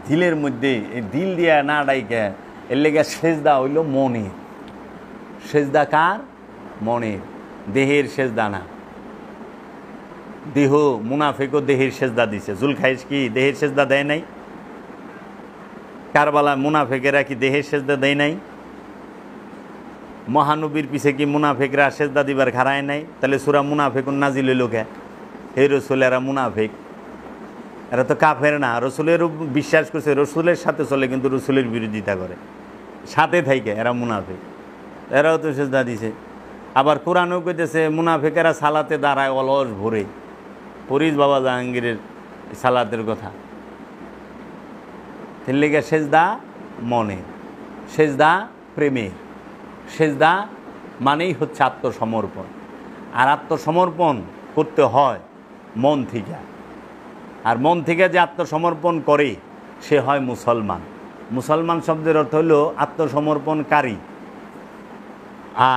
দিলের মধ্যে এই দিল দিয়া না ডাইকা, এর লেগে সেজদা হইল মনের। সেজদা কার? মনের। দেহের সেজদা না। দেহ মুনাফিকও দেহের সেজদা দিছে। জুলখাইস কি দেহের সেজদা দেয় নাই? কারবালা মুনাফিকেরা কি দেহের সেজদা দেয় নাই? মহানবীর পিছে কি মুনাফিকরা সেজদা দিবার খাড়ায় নাই? তাহলে সূরা মুনাফিকুন নাজিল হইল কে? এই রসুল এরা মুনাফিক, এরা তো কাফের না। রসুলের বিশ্বাস করছে, রসুলের সাথে চলে, কিন্তু রসুলের বিরোধিতা করে, সাথে থাইকে এরা মুনাফিক। এরাও তো সেজদা দিছে। আবার কোরআনও কইতেছে মুনাফিকেরা সালাতে দাঁড়ায় অলস ভরে। পরিস বাবা জাহাঙ্গীরের সালাতের কথা। এর লেগে সেজদা মনের, সেজদা প্রেমের, সেজদা মানেই হচ্ছে আত্মসমর্পণ। আর আত্মসমর্পণ করতে হয় মন থেকে। আর মন থেকে যে আত্মসমর্পণ করে সে হয় মুসলমান। মুসলমান শব্দের অর্থ হলো আত্মসমর্পণকারী।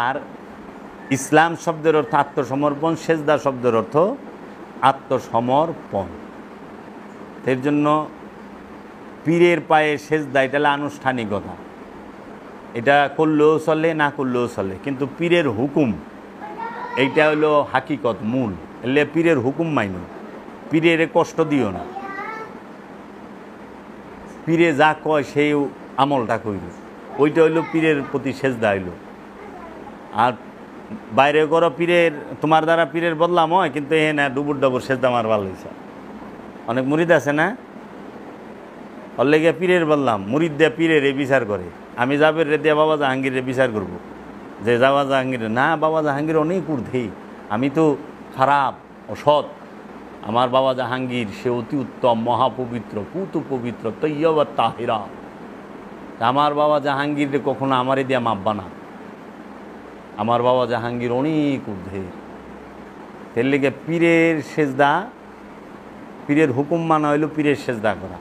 আর ইসলাম শব্দের অর্থ আত্মসমর্পণ, সেজদা শব্দের অর্থ আত্মসমর্পণ। এর জন্য পীরের পায়ে সেজদা এটা হলো আনুষ্ঠানিকতা। এটা করলেও চলে, না করলেও চলে, কিন্তু পীরের হুকুম এইটা হলো হাকিকত, মূল। এলে পীরের হুকুম মাইনো, পীরের কষ্ট দিও না। পীরে যা কয় সেই আমলটা কইল, ওইটা হইল পীরের প্রতি সেজদা হইল। আর বাইরে করো পীরের, তোমার দ্বারা পীরের বদলাম হয়, কিন্তু এ না ডুবুর ডবুর সেজদা আমার ভালো হয়েছে। অনেক মুরিদ আছে না, ওর লেগে পীরের বললাম, মুরিদ দিয়ে পীরের এ বিচার করে। আমি যাবের রে দিয়া বাবা জাহাঙ্গীরে বিচার করব, যে বাবা জাহাঙ্গীর না, বাবা জাহাঙ্গীর অনেক ঊর্ধ্বে, আমি তো খারাপ অসৎ। আমার বাবা জাহাঙ্গীর সে অতি উত্তম, মহাপবিত্র, পুতু পবিত্র, তৈয়বা তাহিরা। আমার বাবা জাহাঙ্গীরে কখনো আমারে দিয়া মাপবা না। আমার বাবা জাহাঙ্গীর অনেক ঊর্ধ্বে। এর লেগে পীরের সেজদা, পীরের হুকুম মানা হইল পীরের সেজদা করা।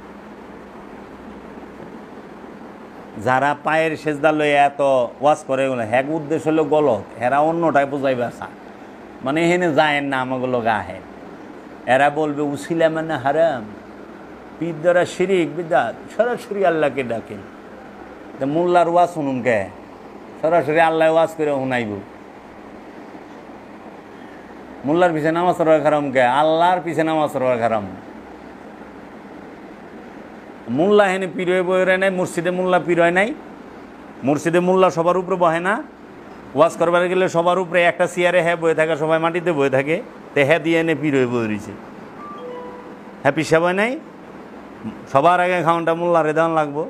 যারা পায়ের সেজদা লয়ে এত ওয়াজ করে, হ্যাক উদ্দেশ্য হলো গলত, এরা অন্যটায় বোঝাইবে আসা, মানে এখানে যায়েন না আমাগুলো গাহে। এরা বলবে উসিলা মানে হারাম, পীর দ্বারা শিরিক বিদাত, সরাসরি আল্লাহকে ডাকে। মোল্লার ওয়াজ শুনুন কে, সরাসরি আল্লাহ ওয়াজ করে শুনাইব। মোল্লার পিছে নামাজ পড়ার খারাম কে, আল্লাহর পিছে নামাজ পড়ার খারাম। মোল্লা হেনে পীর হয়ে বয়ে নাই, মসজিদে মোল্লা পীর হয় নাই। মসজিদে মোল্লা সবার উপরে বহে না, ওয়াজ করবার গেলে সবার উপরে একটা চেয়ারে হ্যাঁ বয়ে থাকে, সবাই মাটিতে বয়ে থাকে, তে হ্যাঁ দিয়ে এনে পীর হয়ে বয়ে রয়েছে। হ্যাঁ পিসা বয় নাই, সবার আগে খাওয়ানটা মোল্লারে দেওয়ান লাগবো,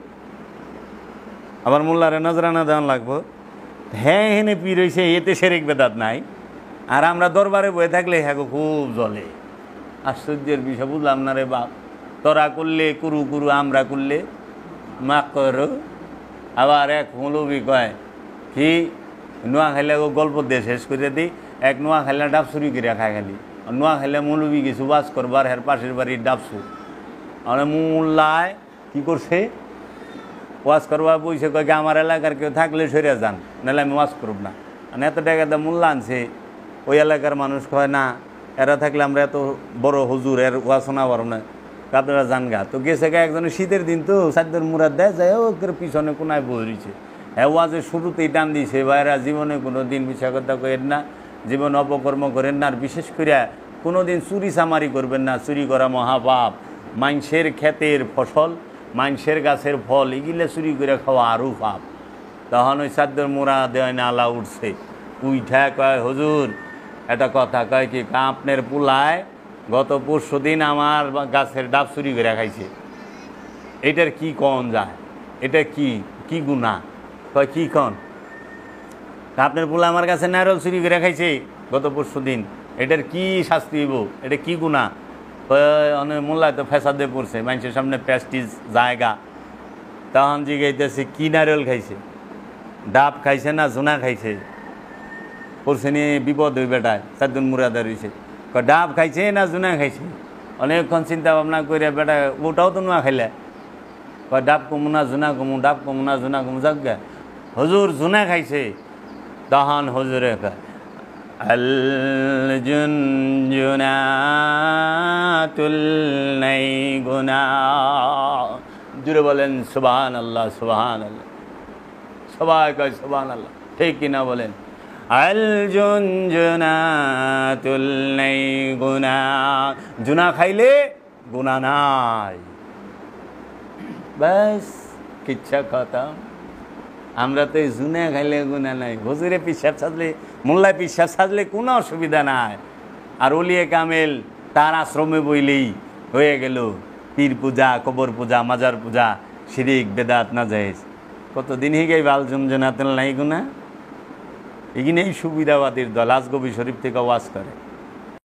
আবার মোল্লারে নজরানা দেওয়ান লাগবো। হ্যাঁ হেনে পীর হয়েছে, এতে সেরেক বেদাত নাই। আর আমরা দরবারে বয়ে থাকলে হ্যাঁ খুব জ্বলে। আশ্চর্যের বিষয়, বুঝলাম না রে বাপ। তোরা করলে কুরু কুরু, আমরা করলে মা করো। আবার এক মৌলবি কয় কি, নোয়া খাইলে গল্প দিয়ে শেষ করে দিই। এক নোয়া খাইলে ডাব চুরি করে খায়, খালি নোয়া খাইলে মৌলবি কিছু বাস করবার, হের পাশের বাড়ির ডাবসু। আর মোল্লায় কী করছে, ওয়াজ করবার বইছে, কয় কি আমার এলাকার কেউ থাকলে সরে যান, নাহলে আমি ওয়াজ করব না। মানে এত টাকা দিয়ে মোল্লা আনছে, ওই এলাকার মানুষ কয় না, এরা থাকলে আমরা এত বড় হুজুর, এর ওয়াজ শোনা পারব না, আপনারা জান গা। তো গেছে গা একজনের শীতের দিন তো সাদ্যের মুরাদ দেয় যায়, ওকে পিছনে কোনায় বই রয়েছে। হ্যাঁ ওয়াজের শুরুতেই টান দিয়েছে, ভাইরা জীবনে কোনো দিন মিছা কথা করেন না, জীবনে অপকর্ম করেন না, আর বিশেষ করে কোনো দিন চুরি চামারি করবেন না। চুরি করা মহাপাপ। মানুষের ক্ষেতের ফসল, মানুষের গাছের ফল, এগুলো চুরি করে খাওয়া আরও পাপ। তখন ওই সাদ্যের মুরা দেয় না আলা উঠছে, উইঠা কয় হুজুর একটা কথা, কয় কি আপনার পুলায় গত পরশু দিন আমার গাছের ডাব চুরি করে খাইছে, এটার কি কন যায়, এটা কি কি গুনাহ? কয় কি কন? আপনার পোলা আমার কাছে নারল চুরি করে খাইছে গত পরশু দিন, এটার কি শাস্তি হইব, এটা কি গুনাহ? অনেক মোল্লায় তো ফেসাদে পড়ছে, মানুষের সামনে প্যাস্টিজ জায়গা। তখন জিগাইতেছে কি নারল খাইছে, ডাব খাইছে না জোনা খাইছে? পড়ছে নিয়ে বিপদ হই বেটায়, সাদ্দুল মুরাদার হয়েছে, ডাব খাইছে না জোনা খাইছে? অনেকক্ষণ চিন্তা ভাবনা করে বেটা, ওটাও তো নোয়া খাইলে, কয় ডাব কমু না জোনা কমু, ডাব কমু না জোনা কমু, যাক গে হুজুর জোনা খাইছে। তখন হুজুরে কয় আল জুনজুনাতুল নাই গুনাহ। জুড়ে বলেন সুবহানাল্লাহ, সুবহানাল্লাহ। সবাই কয় সুবহানাল্লাহ, ঠিক কিনা বলেন? আল জুনজুনাতুল নাই গুনা, জুনা খাইলে গুনাহ নাই, ব্যাস কিচ্ছা খতম। আমরা তো এই জুনা খাইলে গুনাহ নাই, হুজুরে পিসাব সাজলে, মোল্লায় পিসাব সাজলে কোনো অসুবিধা নাই, আর ওলিয়ে কামেল তার আশ্রমে বইলেই হয়ে গেল পীর পূজা, কবর পূজা, মাজার পূজা, শিরিক বেদাত নাজায়েজ। কতদিন হিগে বাল জুমজুনাতুল নাই গুনাহ, এখানেই সুবিধাবাদীর দল আজগবি শরীফ থেকে ওয়াজ করে।